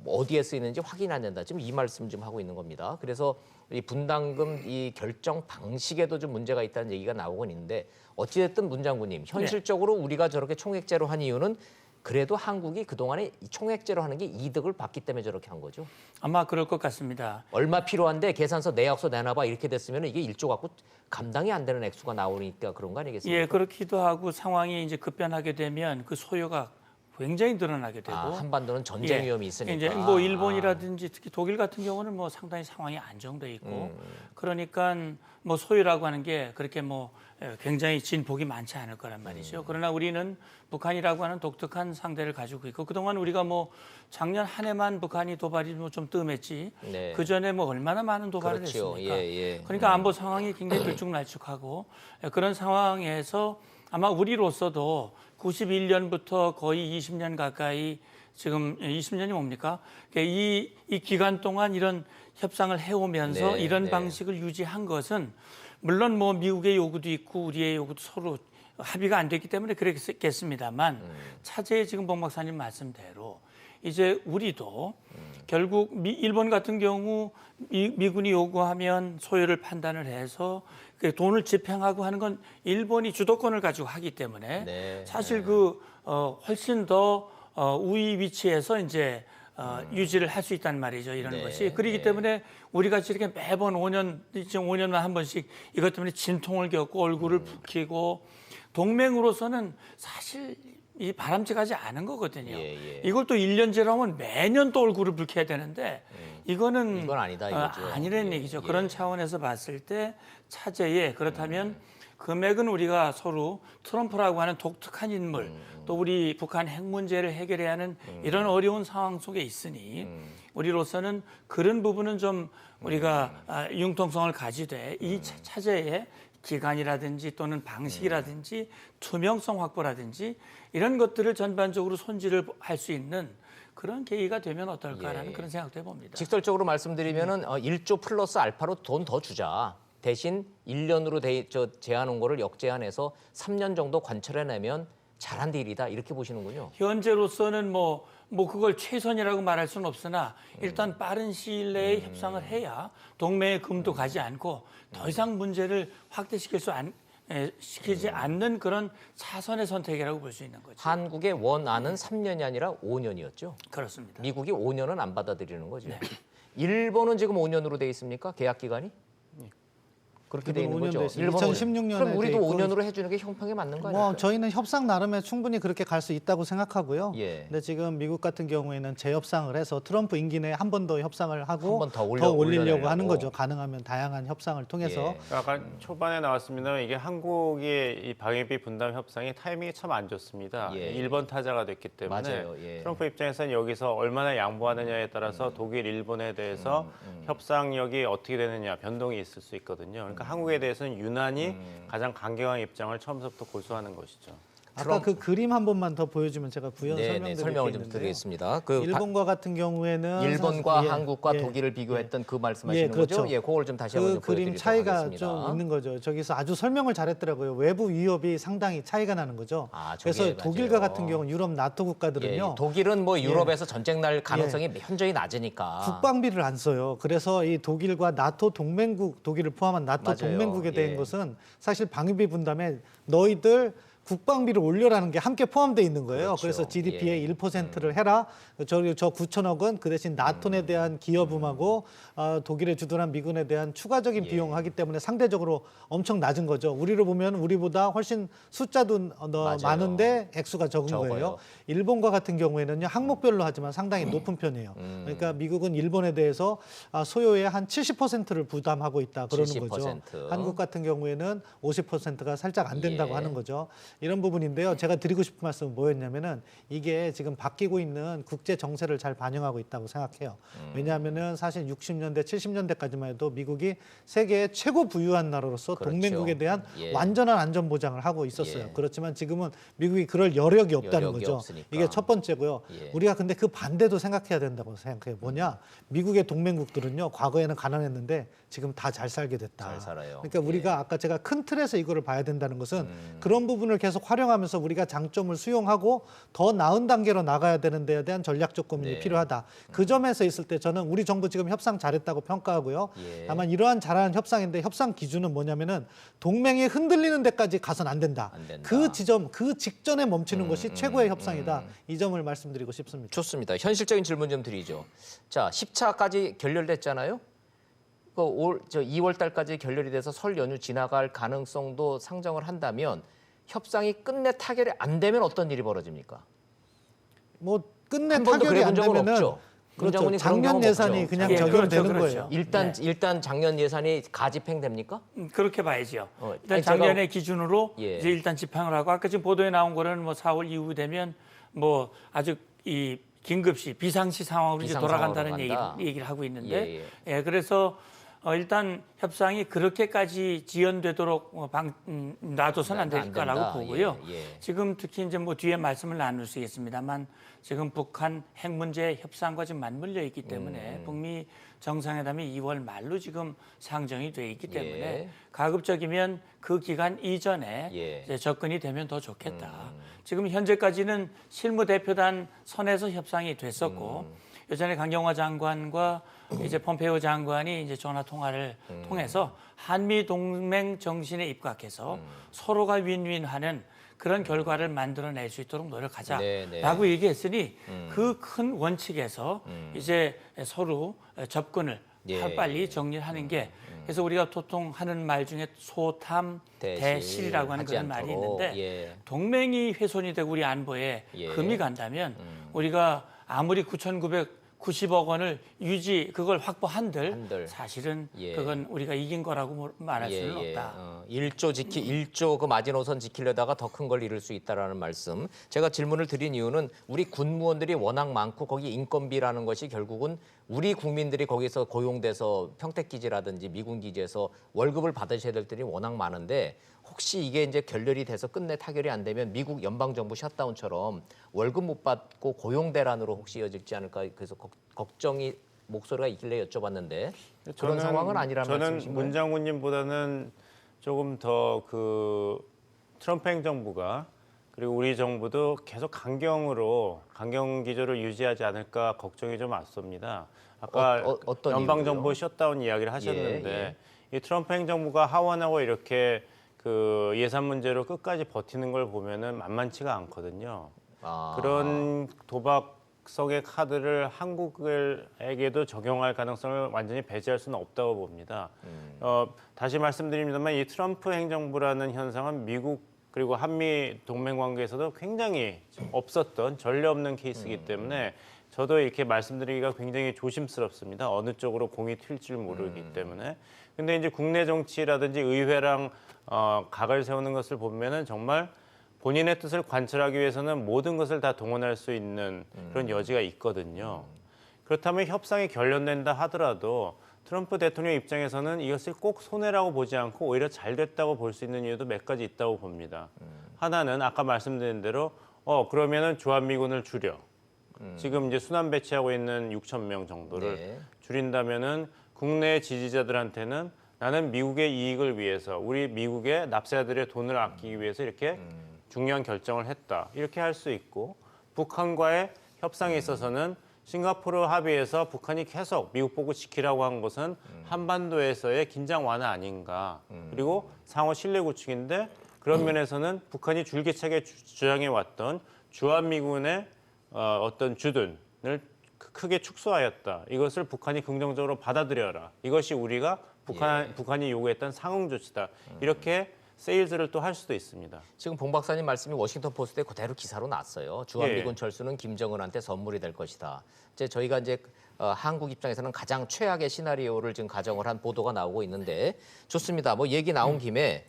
어디에 쓰이는지 확인 안 된다. 지금 이 말씀 좀 하고 있는 겁니다. 그래서 이 분담금 이 결정 방식에도 좀 문제가 있다는 얘기가 나오곤 있는데 어찌됐든 문 장군님 현실적으로 우리가 저렇게 총액제로 한 이유는 그래도 한국이 그동안에 총액제로 하는 게 이득을 봤기 때문에 저렇게 한 거죠. 아마 그럴 것 같습니다. 얼마 필요한데 계산서 내역서 내놔봐 이렇게 됐으면 이게 1조 갖고 감당이 안 되는 액수가 나오니까 그런 거 아니겠습니까? 예, 그렇기도 하고 상황이 이제 급변하게 되면 그 소요가 굉장히 늘어나게 되고 한반도는 전쟁 위험이 있으니까. 이제 뭐 일본이라든지 특히 독일 같은 경우는 뭐 상당히 상황이 안정돼 있고 그러니까 뭐 소요라고 하는 게 그렇게 뭐 굉장히 진폭이 많지 않을 거란 말이죠. 그러나 우리는 북한이라고 하는 독특한 상대를 가지고 있고 그동안 우리가 뭐 작년 한 해만 북한이 도발이 뭐 좀 뜸했지 네. 그 전에 뭐 얼마나 많은 도발을 그렇죠. 했습니까? 예. 그러니까 안보 상황이 굉장히 들쭉날쭉하고 그런 상황에서 아마 우리로서도 91년부터 거의 20년 가까이 지금 20년이 뭡니까? 이 기간 동안 이런 협상을 해오면서 네, 이런 네. 방식을 유지한 것은 물론 뭐 미국의 요구도 있고 우리의 요구도 서로 합의가 안 됐기 때문에 그랬겠습니다만 차제에 지금 복 박사님 말씀대로 이제 우리도 결국 일본 같은 경우 미군이 요구하면 소요를 판단을 해서 그 돈을 집행하고 하는 건 일본이 주도권을 가지고 하기 때문에 네. 사실 그 훨씬 더 우위 위치에서 이제 유지를 할 수 있단 말이죠. 이런 네. 것이. 그렇기 때문에 우리가 이렇게 매번 5년만 한 번씩 이것 때문에 진통을 겪고 얼굴을 붉히고 동맹으로서는 사실 이 바람직하지 않은 거거든요. 예. 이걸 또 1년제로 하면 매년 또 얼굴을 붉혀야 되는데 이건 아니다 이거죠. 아니라는 얘기죠. 그런 차원에서 봤을 때 차제에 그렇다면 금액은 우리가 서로 트럼프라고 하는 독특한 인물 또 우리 북한 핵 문제를 해결해야 하는 이런 어려운 상황 속에 있으니 우리로서는 그런 부분은 좀 우리가 융통성을 가지되 이 차제에 기간이라든지 또는 방식이라든지 투명성 확보라든지 이런 것들을 전반적으로 손질을 할 수 있는 그런 계기가 되면 어떨까라는 그런 생각도 해봅니다. 직설적으로 말씀드리면은 1조 플러스 알파로 돈 더 주자. 대신 1년으로 제한한 거를 역제한해서 3년 정도 관철해내면 잘한 일이다 이렇게 보시는군요. 현재로서는 뭐 그걸 최선이라고 말할 수는 없으나 일단 빠른 시일 내에 협상을 해야 동맹의 금도 가지 않고 더 이상 문제를 시키지 않는 그런 차선의 선택이라고 볼 수 있는 거죠. 한국의 원안은 3년이 아니라 5년이었죠. 그렇습니다. 미국이 5년은 안 받아들이는 거죠. 일본은 지금 5년으로 돼 있습니까? 계약 기간이? 그렇게 돼 있는 5년 거죠. 돼 있습니다. 일본은 2016년에 그럼 우리도 돼 있고 5년으로 해주는 게 형평에 맞는 거 아닐까요? 뭐 저희는 협상 나름에 충분히 그렇게 갈 수 있다고 생각하고요. 예. 근데 지금 미국 같은 경우에는 재협상을 해서 트럼프 임기 내에 한 번 더 협상을 하고 한번더 올리려고 올려내려고. 하는 거죠. 가능하면 다양한 협상을 통해서 예. 아까 초반에 나왔습니다. 이게 한국의 이 방위비 분담 협상이 타이밍이 참 안 좋습니다. 예. 1번 타자가 됐기 때문에 맞아요. 예. 트럼프 입장에서는 여기서 얼마나 양보하느냐에 따라서 독일, 일본에 대해서 협상력이 어떻게 되느냐 변동이 있을 수 있거든요. 그러니까 한국에 대해서는 유난히 가장 강경한 입장을 처음부터 고수하는 것이죠. 아까 그 그림 한 번만 더 보여주면 제가 부연 네네, 설명을 좀 설명드릴 게 드리겠습니다. 그 일본과 같은 경우에는 일본과 사실- 한국과 예, 독일을 비교했던 그 말씀하시는 그렇죠. 거죠? 예, 그걸 좀 다시 한번 그 좀 그림 보여드리도록 차이가 하겠습니다. 좀 있는 거죠. 저기서 아주 설명을 잘했더라고요. 외부 위협이 상당히 차이가 나는 거죠. 아, 그래서 저게 독일과 맞아요. 같은 경우는 유럽 나토 예, 국가들은요. 독일은 뭐 유럽에서 전쟁 날 가능성이 현저히 낮으니까. 국방비를 안 써요. 그래서 이 독일과 나토 동맹국, 독일을 포함한 나토 맞아요. 동맹국에 대한 예. 것은 사실 방위비 분담에 너희들 국방비를 올려라는 게 함께 포함되어 있는 거예요. 그렇죠. 그래서 GDP의 예. 1%를 해라. 저 9천억은 그 대신 나토에 대한 기여분하고 독일에 주둔한 미군에 대한 추가적인 예. 비용을 하기 때문에 상대적으로 엄청 낮은 거죠. 우리로 보면 우리보다 훨씬 숫자도 맞아요. 많은데 액수가 적은 적어요. 거예요. 일본과 같은 경우에는요. 항목별로 하지만 상당히 높은 편이에요. 그러니까 미국은 일본에 대해서 소요의 한 70%를 부담하고 있다 그러는 거죠. 70%. 한국 같은 경우에는 50%가 살짝 안 된다고 예. 하는 거죠. 이런 부분인데요. 제가 드리고 싶은 말씀은 뭐였냐면은 이게 지금 바뀌고 있는 국제 정세를 잘 반영하고 있다고 생각해요. 왜냐하면은 사실 60년대, 70년대까지만 해도 미국이 세계의 최고 부유한 나라로서 그렇죠. 동맹국에 대한 예. 완전한 안전 보장을 하고 있었어요. 예. 그렇지만 지금은 미국이 그럴 여력이 없다는 여력이 거죠. 없으니까. 이게 첫 번째고요. 예. 우리가 근데 그 반대도 생각해야 된다고 생각해요. 뭐냐? 미국의 동맹국들은요. 과거에는 가난했는데 지금 다 잘 살게 됐다. 잘 살아요. 그러니까 우리가 아까 제가 큰 틀에서 이거를 봐야 된다는 것은 음. 그런 부분을 계속 활용하면서 우리가 장점을 수용하고 더 나은 단계로 나가야 되는 데에 대한 전략적 고민이 네. 필요하다. 그 점에서 있을 때 저는 우리 정부 지금 협상 잘했다고 평가하고요. 예. 다만 이러한 잘하는 협상인데 협상 기준은 뭐냐면은 동맹이 흔들리는 데까지 가서는 안 된다. 안 된다. 그 지점, 그 직전에 멈추는 것이 최고의 협상이다. 이 점을 말씀드리고 싶습니다. 좋습니다. 현실적인 질문 좀 드리죠. 자, 10차까지 결렬됐잖아요. 그 2월 달까지 결렬이 돼서 설 연휴 지나갈 가능성도 상정을 한다면 협상이 끝내 타결이 안 되면 어떤 일이 벌어집니까? 뭐 끝내 한 번도 타결이 그래 안 본 적은 되면은 없죠. 그렇죠. 문장훈이 그런 작년 경험 예산이 없죠. 그냥 예, 적용되는 그렇죠, 거예요. 그렇죠. 일단 작년 예산이 가집행됩니까? 그렇게 봐야죠. 일단 아니, 작년의 기준으로 예. 이제 일단 집행을 하고 아까 지금 보도에 나온 거는 뭐 4월 이후 되면 뭐 아주 이 긴급시 비상시 상황으로 이제 비상 돌아간다는 상황으로 간다. 얘기를 하고 있는데 예, 예, 그래서 일단 협상이 그렇게까지 지연되도록 놔둬서는 안 될 안 거라고 된다. 보고요. 예, 예. 지금 특히 이제 뭐 뒤에 말씀을 나눌 수 있겠습니다만 지금 북한 핵 문제 협상과 지금 맞물려 있기 때문에 북미 정상회담이 2월 말로 지금 상정이 돼 있기 때문에 예. 가급적이면 그 기간 이전에 예. 이제 접근이 되면 더 좋겠다. 지금 현재까지는 실무 대표단 선에서 협상이 됐었고 예전에 강경화 장관과 이제 폼페이오 장관이 이제 전화 통화를 통해서 한미 동맹 정신에 입각해서 서로가 윈윈하는 그런 결과를 만들어낼 수 있도록 노력하자라고 얘기했으니 그 큰 원칙에서 이제 서로 접근을 예. 빨리 정리하는 게 그래서 우리가 보통하는 말 중에 소탐 대실이라고 하는 하지 그런 말이 않도록. 있는데 예. 동맹이 훼손이 되고 우리 안보에 예. 금이 간다면 우리가 아무리 9,990억 원을 그걸 확보한들 사실은 예. 그건 우리가 이긴 거라고 말할 수는 없다. 1조 그 마지노선 지키려다가 더 큰 걸 잃을 수 있다라는 말씀. 제가 질문을 드린 이유는 우리 군무원들이 워낙 많고 거기 인건비라는 것이 결국은 우리 국민들이 거기서 고용돼서 평택기지라든지 미군 기지에서 월급을 받으셔야 될 들이 워낙 많은데 혹시 이게 이제 결렬이 돼서 끝내 타결이 안 되면 미국 연방정부 셧다운처럼 월급 못 받고 고용 대란으로 혹시 이어질지 않을까 그래서 걱정이 목소리가 있길래 여쭤봤는데 그런 상황은 아니라는 저는 말씀이신가요? 문장훈님보다는 조금 더 그 트럼프 행정부가 그리고 우리 정부도 계속 강경 기조를 유지하지 않을까 걱정이 좀 앞섭니다. 아까 어떤 연방정부 이유로요? 셧다운 이야기를 하셨는데 이 트럼프 행정부가 하원하고 이렇게 그 예산 문제로 끝까지 버티는 걸 보면은 만만치가 않거든요. 그런 도박성의 카드를 한국에게도 적용할 가능성을 완전히 배제할 수는 없다고 봅니다. 다시 말씀드립니다만 이 트럼프 행정부라는 현상은 미국 그리고 한미 동맹 관계에서도 굉장히 없었던 전례 없는 케이스이기 때문에 저도 이렇게 말씀드리기가 굉장히 조심스럽습니다. 어느 쪽으로 공이 튈 줄 모르기 때문에. 근데 이제 국내 정치라든지 의회랑 각을 세우는 것을 보면은 정말 본인의 뜻을 관철하기 위해서는 모든 것을 다 동원할 수 있는 그런 여지가 있거든요. 그렇다면 협상이 결렬된다 하더라도 트럼프 대통령 입장에서는 이것을 꼭 손해라고 보지 않고 오히려 잘 됐다고 볼 수 있는 이유도 몇 가지 있다고 봅니다. 하나는 아까 말씀드린 대로 그러면은 주한미군을 줄여. 지금 이제 순환 배치하고 있는 6천 명 정도를 네. 줄인다면은 국내 지지자들한테는 나는 미국의 이익을 위해서 우리 미국의 납세자들의 돈을 아끼기 위해서 이렇게 중요한 결정을 했다. 이렇게 할 수 있고 북한과의 협상에 있어서는 싱가포르 합의에서 북한이 계속 미국 보고 지키라고 한 것은 한반도에서의 긴장 완화 아닌가. 그리고 상호 신뢰 구축인데 그런 면에서는 북한이 줄기차게 주장해 왔던 주한미군의 어떤 주둔을 크게 축소하였다. 이것을 북한이 긍정적으로 받아들여라. 이것이 우리가 북한이 요구했던 상응 조치다. 이렇게 세일즈를 또 할 수도 있습니다. 지금 봉 박사님 말씀이 워싱턴 포스트에 그대로 기사로 났어요. 주한미군 철수는 김정은한테 선물이 될 것이다. 이제 저희가 이제 한국 입장에서는 가장 최악의 시나리오를 지금 가정을 한 보도가 나오고 있는데 좋습니다. 뭐 얘기 나온 김에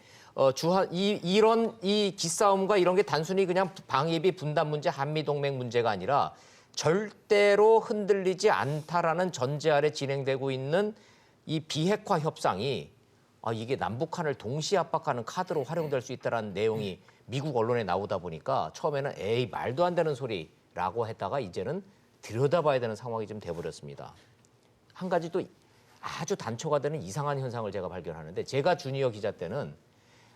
이런 이 기싸움과 이런 게 단순히 그냥 방위비 분담 문제, 한미 동맹 문제가 아니라 절대로 흔들리지 않다라는 전제 아래 진행되고 있는 이 비핵화 협상이 이게 남북한을 동시에 압박하는 카드로 활용될 수 있다는 내용이 미국 언론에 나오다 보니까 처음에는 에이 말도 안 되는 소리라고 했다가 이제는 들여다봐야 되는 상황이 좀 돼버렸습니다. 한 가지 또 아주 단초가 되는 이상한 현상을 제가 발견하는데 제가 주니어 기자 때는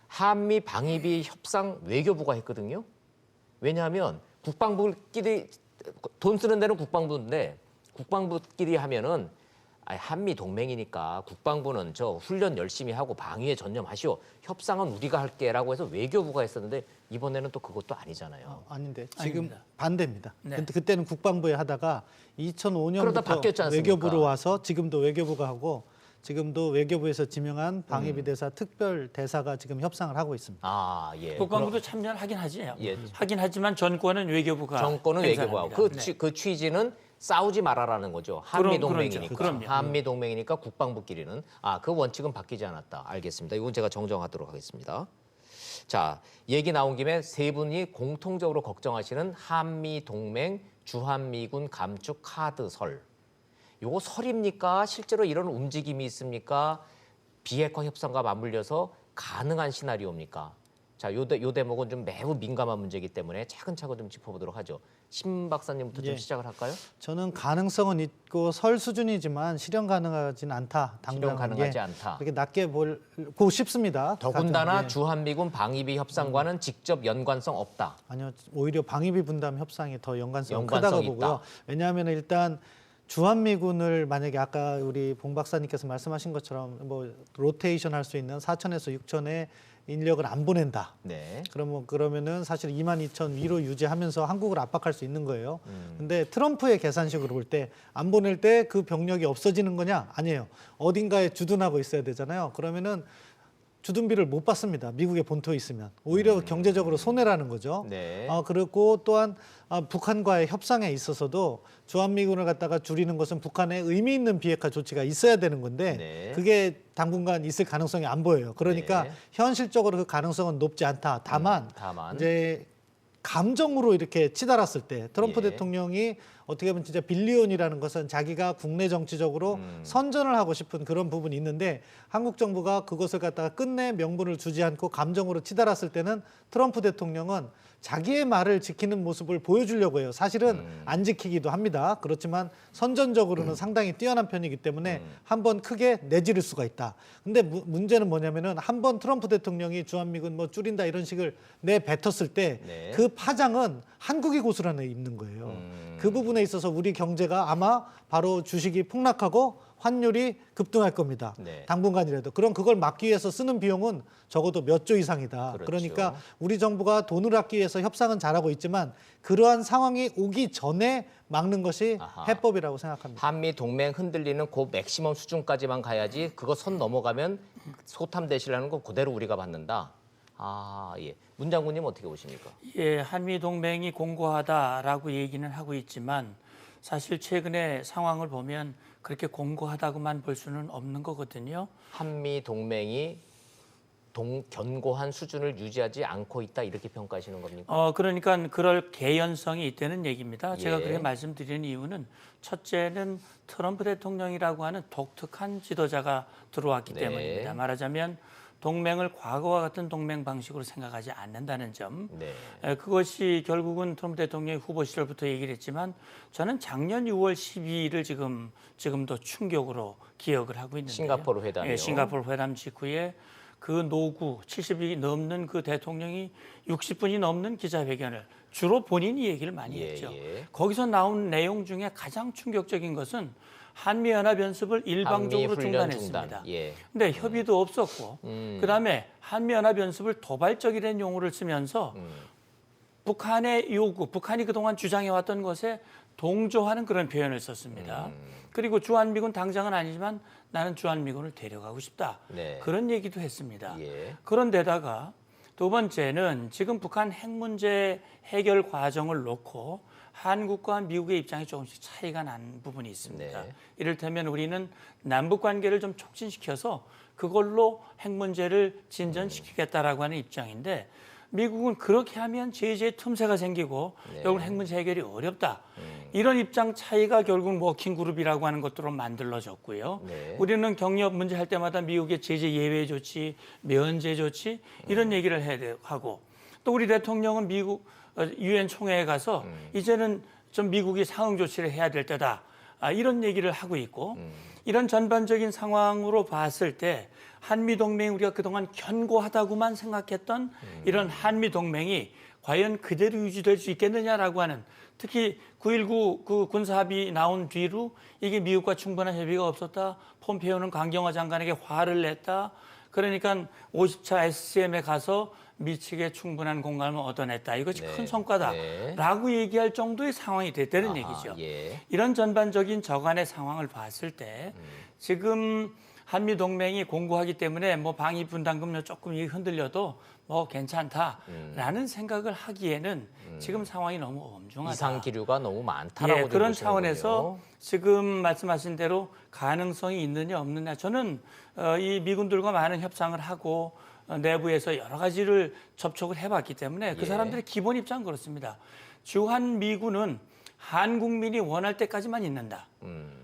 한미 방위비 협상 외교부가 했거든요. 왜냐하면 국방부끼리 돈 쓰는 데는 국방부인데 국방부끼리 하면은 한미 동맹이니까 국방부는 저 훈련 열심히 하고 방위에 전념하시오. 협상은 우리가 할게라고 해서 외교부가 했었는데 이번에는 또 그것도 아니잖아요. 아닌데 지금 아닙니다. 반대입니다. 네. 근데 그때는 국방부에 하다가 그러다 2005년부터 바뀌었지 않습니까? 외교부로 와서 지금도 외교부가 하고 지금도 외교부에서 지명한 방위비 대사 특별 대사가 지금 협상을 하고 있습니다. 예. 국방부도 참여를 하긴 하지. 예. 하긴 하지만 정권은 외교부가 정권은 외교부하고 행사합니다. 그 취지는 싸우지 말아라는 거죠. 한미 동맹이니까. 그럼요. 한미 동맹이니까 국방부끼리는 그 원칙은 바뀌지 않았다. 알겠습니다. 이건 제가 정정하도록 하겠습니다. 자, 얘기 나온 김에 세 분이 공통적으로 걱정하시는 한미 동맹 주한미군 감축 카드 설. 요거 설입니까? 실제로 이런 움직임이 있습니까? 비핵화 협상과 맞물려서 가능한 시나리오입니까? 자, 요 대목은 좀 매우 민감한 문제이기 때문에 차근차근 좀 짚어보도록 하죠. 심 박사님부터 좀 예. 시작을 할까요? 저는 가능성은 있고 설 수준이지만 실현 가능하진 않다. 실현 당장은. 가능하지 않다. 그렇게 낮게 보고 싶습니다. 더군다나 예. 주한미군 방위비 협상과는 직접 연관성 없다. 아니요, 오히려 방위비 분담 협상이 더 연관성이 연관성이 크다고 보고요. 왜냐하면 일단 주한미군을 만약에 아까 우리 봉 박사님께서 말씀하신 것처럼 뭐 로테이션 할 수 있는 4천에서 6천의 인력을 안 보낸다. 네. 그러면은 사실 22,000 위로 유지하면서 한국을 압박할 수 있는 거예요. 근데 트럼프의 계산식으로 볼 때 안 보낼 때 그 병력이 없어지는 거냐? 아니에요. 어딘가에 주둔하고 있어야 되잖아요. 그러면은 주둔비를 못 받습니다. 미국의 본토에 있으면. 오히려 경제적으로 손해라는 거죠. 네. 그리고 또한 북한과의 협상에 있어서도 주한미군을 갖다가 줄이는 것은 북한에 의미 있는 비핵화 조치가 있어야 되는 건데 네. 그게 당분간 있을 가능성이 안 보여요. 그러니까 네. 현실적으로 그 가능성은 높지 않다. 다만 이제 감정으로 이렇게 치달았을 때 트럼프 예. 대통령이 어떻게 보면 진짜 빌리언이라는 것은 자기가 국내 정치적으로 선전을 하고 싶은 그런 부분이 있는데 한국 정부가 그것을 갖다가 끝내 명분을 주지 않고 감정으로 치달았을 때는 트럼프 대통령은 자기의 말을 지키는 모습을 보여주려고 해요. 사실은 안 지키기도 합니다. 그렇지만 선전적으로는 상당히 뛰어난 편이기 때문에 한번 크게 내지를 수가 있다. 근데 문제는 뭐냐면은 한번 트럼프 대통령이 주한미군 뭐 줄인다 이런 식을 내뱉었을 때 그 파장은 한국이 고스란히 있는 거예요. 그 부분에 있어서 우리 경제가 아마 바로 주식이 폭락하고 환율이 급등할 겁니다. 네. 당분간이라도. 그럼 그걸 막기 위해서 쓰는 비용은 적어도 몇 조 이상이다. 그렇죠. 그러니까 우리 정부가 돈을 아끼기 위해서 협상은 잘하고 있지만 그러한 상황이 오기 전에 막는 것이 해법이라고 생각합니다. 한미 동맹 흔들리는 그 맥시멈 수준까지만 가야지 그거 선 넘어가면 소탐 대실하는 거 그대로 우리가 받는다. 예. 문 장군님 어떻게 보십니까? 예, 한미 동맹이 공고하다라고 얘기는 하고 있지만 사실 최근의 상황을 보면 그렇게 공고하다고만 볼 수는 없는 거거든요. 한미 동맹이 견고한 수준을 유지하지 않고 있다 이렇게 평가하시는 겁니까? 그러니까 그럴 개연성이 있다는 얘기입니다. 제가 예. 그렇게 말씀드리는 이유는 첫째는 트럼프 대통령이라고 하는 독특한 지도자가 들어왔기 네. 때문입니다. 말하자면 동맹을 과거와 같은 동맹 방식으로 생각하지 않는다는 점. 네. 그것이 결국은 트럼프 대통령이 후보 시절부터 얘기를 했지만 저는 작년 6월 12일을 지금도 충격으로 기억을 하고 있는데요. 싱가포르 회담이요. 예, 싱가포르 회담 직후에 그 노구 70이 넘는 그 대통령이 60분이 넘는 기자회견을 주로 본인이 얘기를 많이 예, 했죠. 예. 거기서 나온 내용 중에 가장 충격적인 것은 한미연합연습을 일방적으로 한미 훈련 중단했습니다. 중단. 예. 근데 협의도 없었고 그다음에 한미연합연습을 도발적이라는 용어를 쓰면서 북한의 요구, 북한이 그동안 주장해왔던 것에 동조하는 그런 표현을 썼습니다. 그리고 주한미군 당장은 아니지만 나는 주한미군을 데려가고 싶다. 네. 그런 얘기도 했습니다. 예. 그런데다가 두 번째는 지금 북한 핵 문제 해결 과정을 놓고 한국과 미국의 입장이 조금씩 차이가 난 부분이 있습니다. 네. 이를테면 우리는 남북 관계를 좀 촉진시켜서 그걸로 핵 문제를 진전시키겠다라고 하는 입장인데 미국은 그렇게 하면 제재의 틈새가 생기고 네. 결국 핵 문제 해결이 어렵다. 이런 입장 차이가 결국 워킹 그룹이라고 하는 것들로 만들어졌고요. 네. 우리는 경협 문제 할 때마다 미국의 제재 예외 조치, 면제 조치 이런 얘기를 해야 하고 또 우리 대통령은 미국 유엔 총회에 가서 이제는 좀 미국이 상응 조치를 해야 될 때다. 이런 얘기를 하고 있고 이런 전반적인 상황으로 봤을 때 한미 동맹이 우리가 그동안 견고하다고만 생각했던 이런 한미 동맹이 과연 그대로 유지될 수 있겠느냐라고 하는 특히 9.19 그 군사합의 나온 뒤로 이게 미국과 충분한 협의가 없었다. 폼페이오는 강경화 장관에게 화를 냈다. 그러니까 50차 SCM에 가서 미측에 충분한 공감을 얻어냈다. 이것이 네. 큰 성과다라고 얘기할 정도의 상황이 됐다는 아하, 얘기죠. 예. 이런 전반적인 저간의 상황을 봤을 때 지금 한미 동맹이 공고하기 때문에 뭐 방위 분담금요 조금 흔들려도 뭐 괜찮다라는 생각을 하기에는 지금 상황이 너무 엄중하다. 이상 기류가 너무 많다라고 좀 그런 보시는 차원에서 거군요. 지금 말씀하신 대로 가능성이 있느냐 없느냐 저는 이 미군들과 많은 협상을 하고 내부에서 여러 가지를 접촉을 해봤기 때문에 그 예. 사람들의 기본 입장은 그렇습니다. 주한 미군은 한국민이 원할 때까지만 있는다.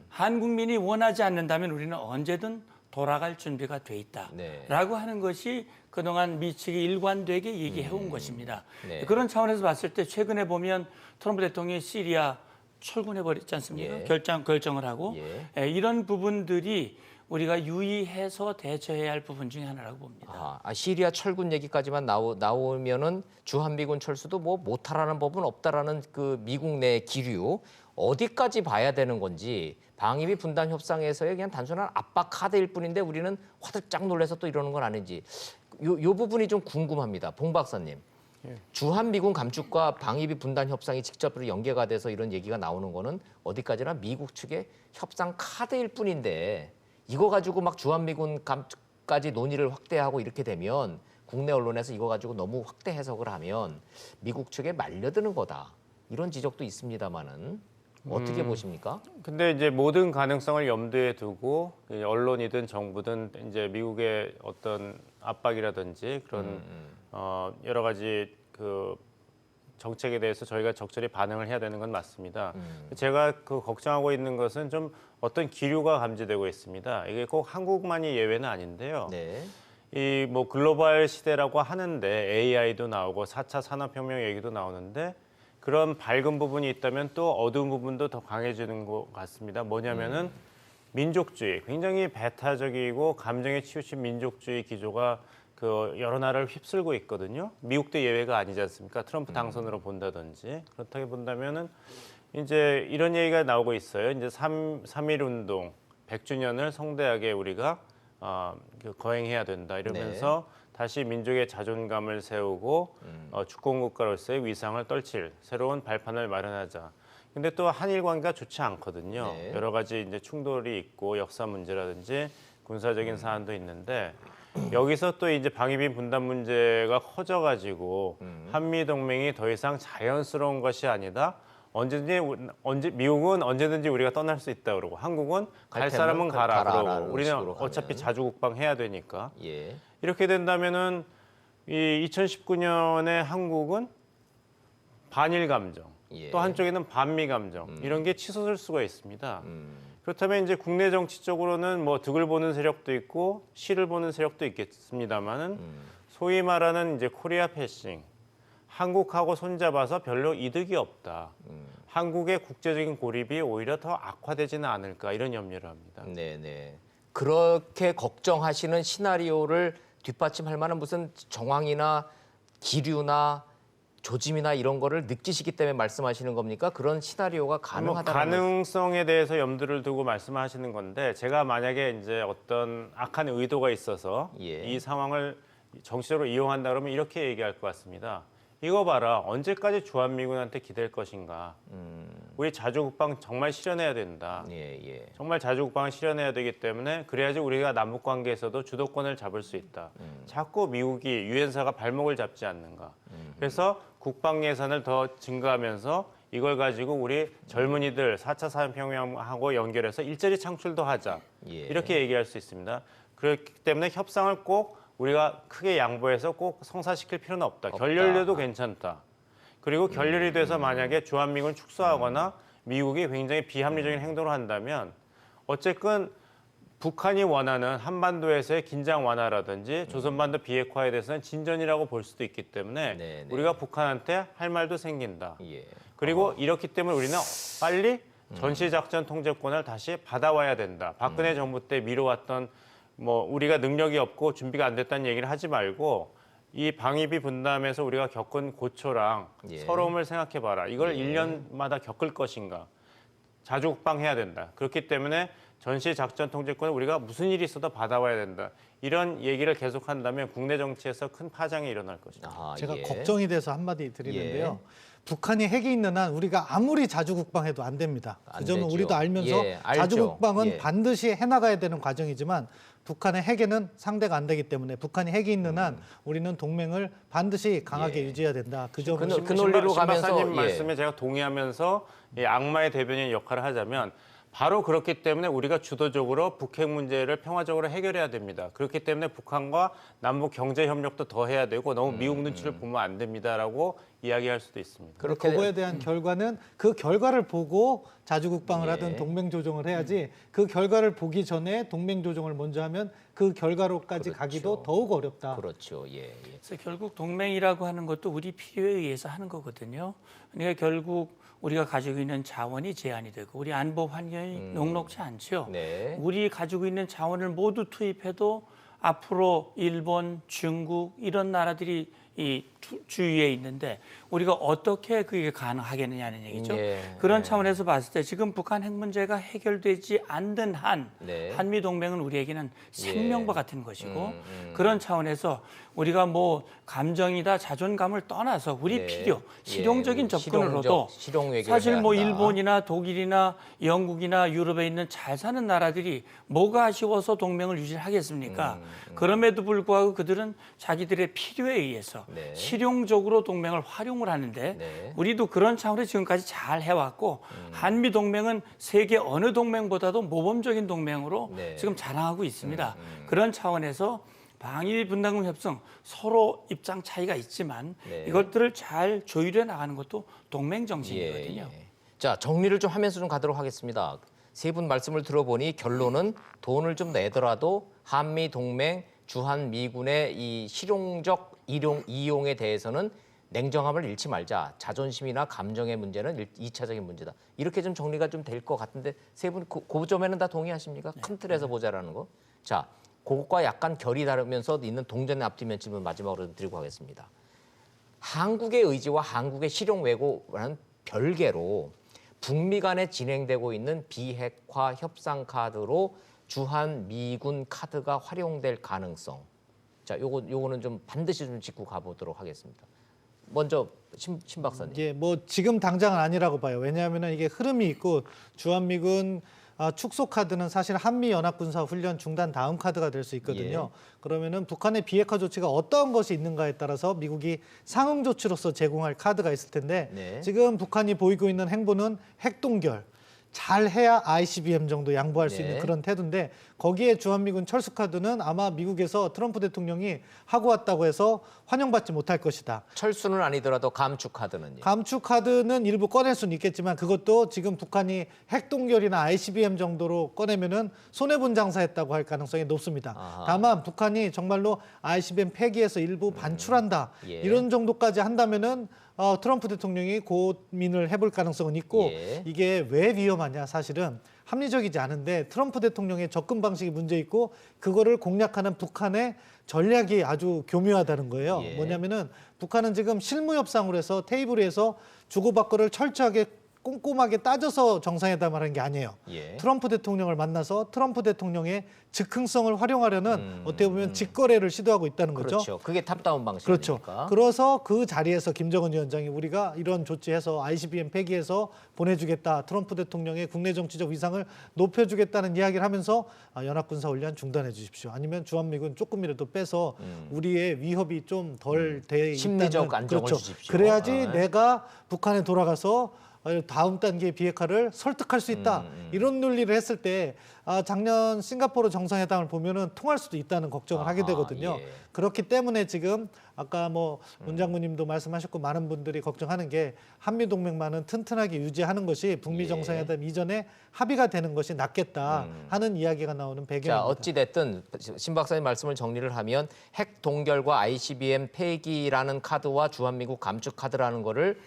한국민이 원하지 않는다면 우리는 언제든 돌아갈 준비가 돼 있다라고 네. 하는 것이 그동안 미 측이 일관되게 얘기해온 것입니다. 네. 그런 차원에서 봤을 때 최근에 보면 트럼프 대통령이 시리아 철군해버렸지 않습니까? 예. 결정을 하고 예. 이런 부분들이 우리가 유의해서 대처해야 할 부분 중에 하나라고 봅니다. 시리아 철군 얘기까지만 나오면은 주한미군 철수도 뭐 못하라는 법은 없다라는 그 미국 내 기류 어디까지 봐야 되는 건지 방위비 분담 협상에서의 그냥 단순한 압박 카드일 뿐인데 우리는 화들짝 놀라서 또 이러는 건 아닌지 요 부분이 좀 궁금합니다. 봉 박사님. 주한미군 감축과 방위비 분담 협상이 직접으로 연계가 돼서 이런 얘기가 나오는 거는 어디까지나 미국 측의 협상 카드일 뿐인데 이거 가지고 막 주한미군 감축까지 논의를 확대하고 이렇게 되면 국내 언론에서 이거 가지고 너무 확대 해석을 하면 미국 측에 말려드는 거다. 이런 지적도 있습니다만은 어떻게 보십니까? 근데 이제 모든 가능성을 염두에 두고 언론이든 정부든 이제 미국의 어떤 압박이라든지 그런 여러 가지 그 정책에 대해서 저희가 적절히 반응을 해야 되는 건 맞습니다. 제가 그 걱정하고 있는 것은 좀 어떤 기류가 감지되고 있습니다. 이게 꼭 한국만이 예외는 아닌데요. 네. 이 뭐 글로벌 시대라고 하는데 AI도 나오고 4차 산업혁명 얘기도 나오는데 그런 밝은 부분이 있다면 또 어두운 부분도 더 강해지는 것 같습니다. 뭐냐면은 민족주의, 굉장히 배타적이고 감정에 치우친 민족주의 기조가 그 여러 나라를 휩쓸고 있거든요. 미국도 예외가 아니지 않습니까? 트럼프 당선으로 본다든지 그렇다고 본다면은 이제 이런 얘기가 나오고 있어요. 이제 3.1 운동 100주년을 성대하게 우리가 거행해야 된다 이러면서 다시 민족의 자존감을 세우고 주권국가로서의 위상을 떨칠 새로운 발판을 마련하자. 근데 또 한일 관계가 좋지 않거든요. 네. 여러 가지 이제 충돌이 있고 역사 문제라든지 군사적인 사안도 있는데 여기서 또 이제 방위비 분담 문제가 커져가지고 한미 동맹이 더 이상 자연스러운 것이 아니다. 미국은 언제든지 우리가 떠날 수 있다 그러고 한국은 갈 갈 사람은 테면 가라 가라라는 그러고 우리는 식으로 어차피 가면. 자주국방 해야 되니까 예. 이렇게 된다면은 이 2019년에 한국은 반일 감정, 예. 또 한쪽에는 반미 감정 이런 게 치솟을 수가 있습니다. 그렇다면 이제 국내 정치적으로는 뭐 득을 보는 세력도 있고 실을 보는 세력도 있겠습니다만은 소위 말하는 이제 코리아 패싱, 한국하고 손잡아서 별로 이득이 없다. 한국의 국제적인 고립이 오히려 더 악화되지는 않을까 이런 염려를 합니다. 네네. 그렇게 걱정하시는 시나리오를 뒷받침할 만한 무슨 정황이나 기류나 조짐이나 이런 거를 느끼시기 때문에 말씀하시는 겁니까? 그런 시나리오가 가능하다는 가능성에 대해서 염두를 두고 말씀하시는 건데 제가 만약에 이제 어떤 악한 의도가 있어서 예. 이 상황을 정치적으로 이용한다 그러면 이렇게 얘기할 것 같습니다. 이거 봐라. 언제까지 주한미군한테 기댈 것인가. 우리 자주국방 정말 실현해야 된다. 예, 예. 정말 자주국방을 실현해야 되기 때문에 그래야지 우리가 남북관계에서도 주도권을 잡을 수 있다. 자꾸 미국이 유엔사가 발목을 잡지 않는가. 그래서 국방 예산을 더 증가하면서 이걸 가지고 우리 젊은이들 4차 산업혁명하고 연결해서 일자리 창출도 하자. 예. 이렇게 얘기할 수 있습니다. 그렇기 때문에 협상을 꼭 우리가 크게 양보해서 꼭 성사시킬 필요는 없다. 결렬료도 괜찮다. 그리고 결렬이 돼서 만약에 주한미군을 축소하거나 미국이 굉장히 비합리적인 행동을 한다면 어쨌든 북한이 원하는 한반도에서의 긴장 완화라든지 조선반도 비핵화에 대해서는 진전이라고 볼 수도 있기 때문에 네, 네. 우리가 북한한테 할 말도 생긴다. 예. 그리고 이렇기 때문에 우리는 빨리 전시작전 통제권을 다시 받아와야 된다. 박근혜 정부 때 미뤄왔던 뭐 우리가 능력이 없고 준비가 안 됐다는 얘기를 하지 말고 이 방위비 분담에서 우리가 겪은 고초랑 예. 서러움을 생각해봐라. 이걸 1년마다 겪을 것인가. 자주국방해야 된다. 그렇기 때문에 전시작전 통제권을 우리가 무슨 일이 있어도 받아와야 된다. 이런 얘기를 계속한다면 국내 정치에서 큰 파장이 일어날 것입니다. 아하, 제가 예. 걱정이 돼서 한마디 드리는데요. 예. 북한이 핵이 있는 한 우리가 아무리 자주국방해도 안 됩니다. 안 그 점은 되죠. 우리도 알면서 예, 알죠. 자주국방은 예. 반드시 해나가야 되는 과정이지만 북한의 핵에는 상대가 안 되기 때문에 북한이 핵이 있는 한 우리는 동맹을 반드시 강하게 예. 유지해야 된다. 그 점을 그 논리로 신 가면서, 박사님 예. 말씀에 제가 동의하면서 이 악마의 대변인 역할을 하자면 바로 그렇기 때문에 우리가 주도적으로 북핵 문제를 평화적으로 해결해야 됩니다. 그렇기 때문에 북한과 남북 경제 협력도 더 해야 되고 너무 미국 눈치를 보면 안 됩니다라고 이야기할 수도 있습니다. 그렇게 그거에 대한 결과는 그 결과를 보고 자주국방을 예. 하든 동맹 조정을 해야지 그 결과를 보기 전에 동맹 조정을 먼저 하면 그 결과로까지 그렇죠. 가기도 더욱 어렵다. 그렇죠. 예. 예. 그래서 결국 동맹이라고 하는 것도 우리 필요에 의해서 하는 거거든요. 그러니까 결국 우리가 가지고 있는 자원이 제한이 되고 우리 안보 환경이 녹록지 않죠. 네. 우리 가지고 있는 자원을 모두 투입해도 앞으로 일본, 중국 이런 나라들이 이 주위에 있는데 우리가 어떻게 그게 가능하겠느냐는 얘기죠. 예. 그런 차원에서 봤을 때 지금 북한 핵 문제가 해결되지 않는 한 네. 한미 동맹은 우리에게는 생명과 예. 같은 것이고 그런 차원에서 우리가 뭐 감정이다 자존감을 떠나서 우리 네. 필요 실용적인 예. 접근으로도 실용 외교를 사실 해야 뭐 한다. 일본이나 독일이나 영국이나 유럽에 있는 잘 사는 나라들이 뭐가 아쉬워서 동맹을 유지하겠습니까? 그럼에도 불구하고 그들은 자기들의 필요에 의해서 네. 실용적으로 동맹을 활용을 하는데 네. 우리도 그런 차원에서 지금까지 잘 해왔고 한미 동맹은 세계 어느 동맹보다도 모범적인 동맹으로 네. 지금 자랑하고 있습니다. 그런 차원에서 방위 분담금 협상 서로 입장 차이가 있지만 네. 이것들을 잘 조율해 나가는 것도 동맹 정신이거든요. 예. 자, 정리를 좀 하면서 좀 가도록 하겠습니다. 세 분 말씀을 들어보니 결론은 돈을 좀 내더라도 한미 동맹 주한 미군의 이 실용적 이용에 대해서는 냉정함을 잃지 말자. 자존심이나 감정의 문제는 2차적인 문제다. 이렇게 좀 정리가 좀 될 것 같은데 세 분 그 점에는 다 동의하십니까? 큰 틀에서 보자라는 거. 자, 그것과 약간 결이 다르면서 있는 동전의 앞뒤면 질문 마지막으로 좀 드리고 가겠습니다. 한국의 의지와 한국의 실용 외교와는 별개로 북미 간에 진행되고 있는 비핵화 협상 카드로 주한 미군 카드가 활용될 가능성. 자, 요거는 좀 반드시 좀 짚고 가보도록 하겠습니다. 먼저 신 박사님. 이게 뭐 지금 당장은 아니라고 봐요. 왜냐하면 이게 흐름이 있고 주한미군 축소 카드는 사실 한미 연합군사 훈련 중단 다음 카드가 될 수 있거든요. 그러면은 북한의 비핵화 조치가 어떤 것이 있는가에 따라서 미국이 상응 조치로서 제공할 카드가 있을 텐데 네. 지금 북한이 보이고 있는 행보는 핵동결. 잘 해야 ICBM 정도 양보할 수 있는 네. 그런 태도인데 거기에 주한미군 철수 카드는 아마 미국에서 트럼프 대통령이 하고 왔다고 해서 환영받지 못할 것이다. 철수는 아니더라도 감축 카드는요. 감축 카드는 일부 꺼낼 수는 있겠지만 그것도 지금 북한이 핵동결이나 ICBM 정도로 꺼내면은 손해본 장사했다고 할 가능성이 높습니다. 아하. 다만 북한이 정말로 ICBM 폐기해서 일부 반출한다 예. 이런 정도까지 한다면은 트럼프 대통령이 고민을 해볼 가능성은 있고 예. 이게 왜 위험하냐 사실은 합리적이지 않은데 트럼프 대통령의 접근 방식이 문제 있고 그거를 공략하는 북한의 전략이 아주 교묘하다는 거예요. 예. 뭐냐면은 북한은 지금 실무 협상을 해서 테이블에서 주고받고를 철저하게 꼼꼼하게 따져서 정상회담을 하는 게 아니에요. 예. 트럼프 대통령을 만나서 트럼프 대통령의 즉흥성을 활용하려는 어떻게 보면 직거래를 시도하고 있다는 거죠. 그렇죠. 그게 탑다운 방식 그렇죠. 아닙니까? 그래서 그 자리에서 김정은 위원장이 우리가 이런 조치해서 ICBM 폐기해서 보내주겠다. 트럼프 대통령의 국내 정치적 위상을 높여주겠다는 이야기를 하면서 연합군사훈련 중단해 주십시오. 아니면 주한미군 조금이라도 빼서 우리의 위협이 좀 덜 돼 있다는 심리적 안정을 그렇죠. 주십시오. 그래야지 네. 내가 북한에 돌아가서 다음 단계의 비핵화를 설득할 수 있다. 이런 논리를 했을 때 작년 싱가포르 정상회담을 보면은 통할 수도 있다는 걱정을 하게 아하, 되거든요. 예. 그렇기 때문에 지금 아까 뭐 문 장군님도 말씀하셨고 많은 분들이 걱정하는 게 한미 동맹만은 튼튼하게 유지하는 것이 북미 예. 정상회담 이전에 합의가 되는 것이 낫겠다 하는 이야기가 나오는 배경입니다. 자, 어찌 됐든 신 박사님 말씀을 정리를 하면 핵 동결과 ICBM 폐기라는 카드와 주한미국 감축 카드라는 거를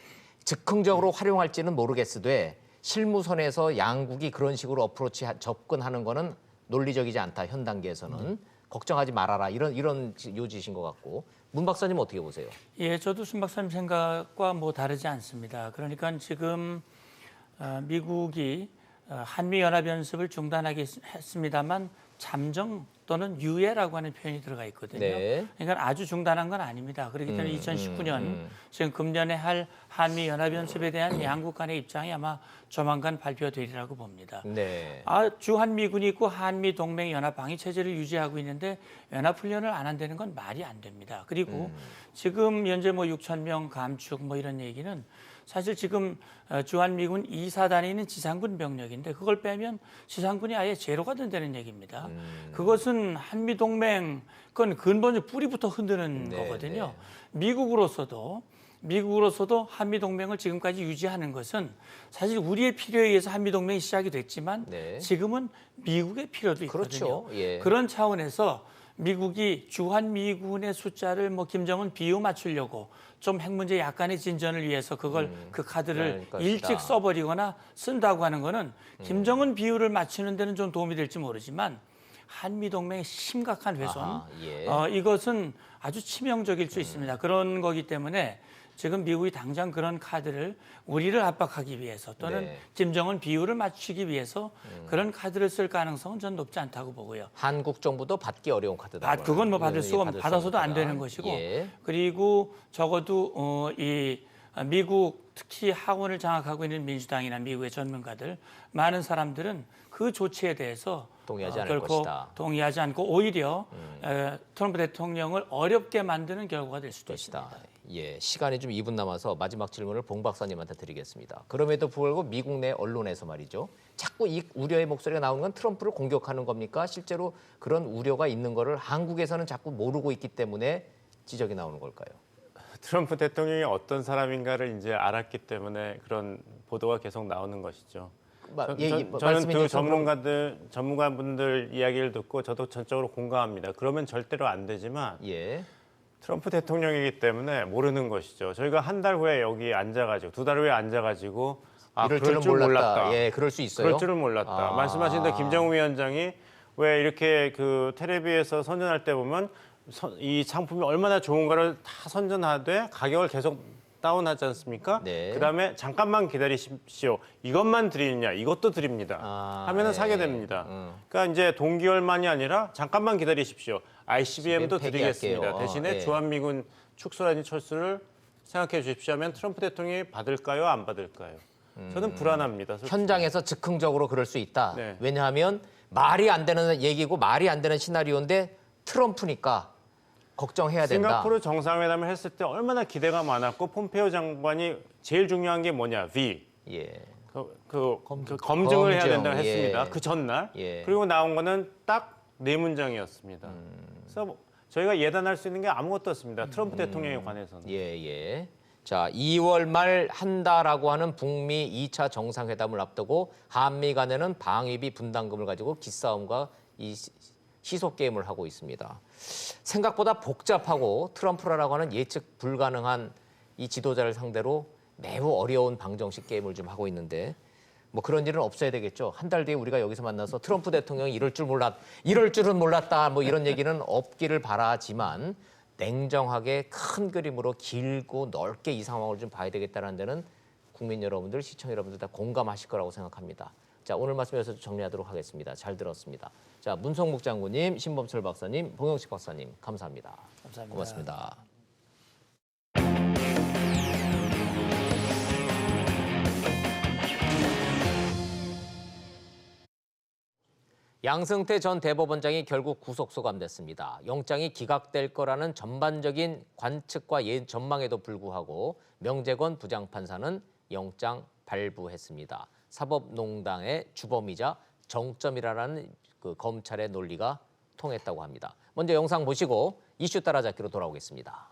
즉흥적으로 활용할지는 모르겠으되 실무선에서 양국이 그런 식으로 어프로치 접근하는 거는 논리적이지 않다. 현 단계에서는 걱정하지 말아라. 이런 요지신 것 같고 문 박사님 어떻게 보세요? 예, 저도 순 박사님 생각과 뭐 다르지 않습니다. 그러니까 지금 미국이 한미 연합 연습을 중단하게 했습니다만 잠정 또는 유예라고 하는 표현이 들어가 있거든요. 네. 그러니까 아주 중단한 건 아닙니다. 그렇기 때문에 2019년 지금 금년에 할 한미 연합 연습에 대한 양국 간의 입장이 아마 조만간 발표되리라고 봅니다. 네. 주한미군이 있고 한미 동맹 연합 방위 체제를 유지하고 있는데 연합 훈련을 안 한다는 건 말이 안 됩니다. 그리고 지금 현재 뭐 6천 명 감축 뭐 이런 얘기는 사실 지금 주한미군 2사단에 있는 지상군 병력인데 그걸 빼면 지상군이 아예 제로가 된다는 얘기입니다. 그것은 한미동맹 그건 근본적 뿌리부터 흔드는 네, 거거든요. 미국으로서도 한미동맹을 지금까지 유지하는 것은 사실 우리의 필요에 의해서 한미동맹이 시작이 됐지만 네. 지금은 미국의 필요도 있거든요. 그렇죠. 예. 그런 차원에서 미국이 주한미군의 숫자를 뭐 김정은 비유 맞추려고 좀 핵 문제 약간의 진전을 위해서 그걸 그 카드를 그럴 것이다. 일찍 써버리거나 쓴다고 하는 거는 김정은 비유를 맞추는 데는 좀 도움이 될지 모르지만 한미 동맹의 심각한 훼손 아하, 예. 이것은 아주 치명적일 수 있습니다. 그런 거기 때문에 지금 미국이 당장 그런 카드를 우리를 압박하기 위해서 또는 네. 김정은 비유를 맞추기 위해서 그런 카드를 쓸 가능성은 전 높지 않다고 보고요. 한국 정부도 받기 어려운 카드다. 그건 뭐 받을 예, 수가 받을 수 받아서도 안 없다. 되는 것이고 예. 그리고 적어도 이 미국 특히 하원을 장악하고 있는 민주당이나 미국의 전문가들 많은 사람들은 그 조치에 대해서 동의하지 않을 결코 것이다. 동의하지 않고 오히려 트럼프 대통령을 어렵게 만드는 결과가 될 수도 것이다. 있습니다. 예, 시간이 좀 2분 남아서 마지막 질문을 봉 박사님한테 드리겠습니다. 그럼에도 불구하고 미국 내 언론에서 말이죠. 자꾸 이 우려의 목소리가 나오는 건 트럼프를 공격하는 겁니까? 실제로 그런 우려가 있는 거를 한국에서는 자꾸 모르고 있기 때문에 지적이 나오는 걸까요? 트럼프 대통령이 어떤 사람인가를 이제 알았기 때문에 그런 보도가 계속 나오는 것이죠. 저는 두 전문가분들 이야기를 듣고 저도 전적으로 공감합니다. 그러면 절대로 안 되지만 예. 트럼프 대통령이기 때문에 모르는 것이죠. 저희가 한 달 후에 여기 앉아가지고 2달 후에 앉아가지고 이럴 그럴 줄은 줄 몰랐다. 예, 그럴 수 있어요. 그럴 줄은 몰랐다. 말씀하신 대로 김정은 위원장이 왜 이렇게 그 텔레비에서 선전할 때 보면 이 상품이 얼마나 좋은가를 다 선전하되 가격을 계속 다운하지 않습니까? 네. 그다음에 잠깐만 기다리십시오. 이것만 드리느냐? 이것도 드립니다. 하면은 네. 사게 됩니다. 그러니까 이제 동기열만이 아니라 잠깐만 기다리십시오. ICBM도 드리겠습니다. 폐기할게요. 대신에 예. 주한미군 축소라든지 철수를 생각해 주십시오 하면 트럼프 대통령이 받을까요? 안 받을까요? 저는 불안합니다. 솔직히. 현장에서 즉흥적으로 그럴 수 있다. 네. 왜냐하면 말이 안 되는 얘기고 말이 안 되는 시나리오인데 트럼프니까 걱정해야 된다. 싱가포르 정상회담을 했을 때 얼마나 기대가 많았고 폼페이오 장관이 제일 중요한 게 뭐냐? V. 예. 검증을 해야 검증, 된다고 했습니다. 예. 그 전날. 예. 그리고 나온 거는 딱 4문장이었습니다. 그래서 뭐 저희가 예단할 수 있는 게 아무것도 없습니다. 트럼프 대통령에 관해서는. 예. 자, 2월 말 한다라고 하는 북미 2차 정상회담을 앞두고 한미 간에는 방위비 분담금을 가지고 기싸움과 이 희소 게임을 하고 있습니다. 생각보다 복잡하고 트럼프라고 하는 예측 불가능한 이 지도자를 상대로 매우 어려운 방정식 게임을 좀 하고 있는데 뭐 그런 일은 없어야 되겠죠. 한 달 뒤에 우리가 여기서 만나서 트럼프 대통령이 이럴 줄은 몰랐다 뭐 이런 얘기는 없기를 바라지만 냉정하게 큰 그림으로 길고 넓게 이 상황을 좀 봐야 되겠다는 데는 국민 여러분들, 시청 여러분들 다 공감하실 거라고 생각합니다. 자, 오늘 말씀 여기서 정리하도록 하겠습니다. 잘 들었습니다. 자, 문성묵 장군님, 신범철 박사님, 봉영식 박사님 감사합니다. 감사합니다. 고맙습니다. 양승태 전 대법원장이 결국 구속 소감됐습니다. 영장이 기각될 거라는 전반적인 관측과 전망에도 불구하고 명재권 부장판사는 영장 발부했습니다. 사법농단의 주범이자 정점이라는 그 검찰의 논리가 통했다고 합니다. 먼저 영상 보시고 이슈 따라잡기로 돌아오겠습니다.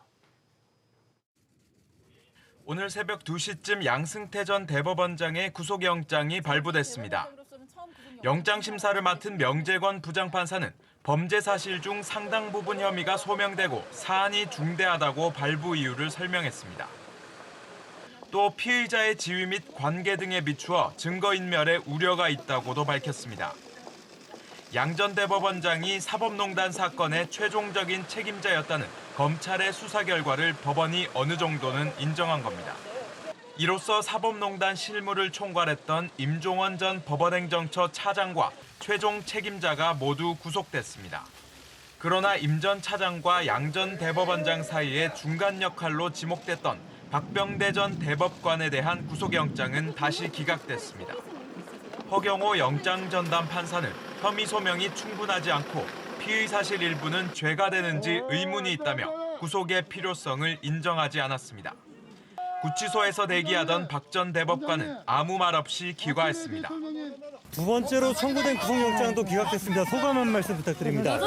오늘 새벽 2시쯤 양승태 전 대법원장의 구속영장이 발부됐습니다. 영장 심사를 맡은 명재권 부장판사는 범죄 사실 중 상당 부분 혐의가 소명되고 사안이 중대하다고 발부 이유를 설명했습니다. 또 피의자의 지위 및 관계 등에 비추어 증거인멸에 우려가 있다고도 밝혔습니다. 양 전 대법원장이 사법농단 사건의 최종적인 책임자였다는 검찰의 수사 결과를 법원이 어느 정도는 인정한 겁니다. 이로써 사법농단 실무를 총괄했던 임종원 전 법원행정처 차장과 최종 책임자가 모두 구속됐습니다. 그러나 임 전 차장과 양 전 대법원장 사이에 중간 역할로 지목됐던 박병대 전 대법관에 대한 구속영장은 다시 기각됐습니다. 허경호 영장 전담 판사는 혐의 소명이 충분하지 않고 피의 사실 일부는 죄가 되는지 의문이 있다며 구속의 필요성을 인정하지 않았습니다. 구치소에서 대기하던 박 전 대법관은 아무 말 없이 귀가했습니다. 두 번째로 청구된 구속영장도 기각됐습니다. 소감 한 말씀 부탁드립니다.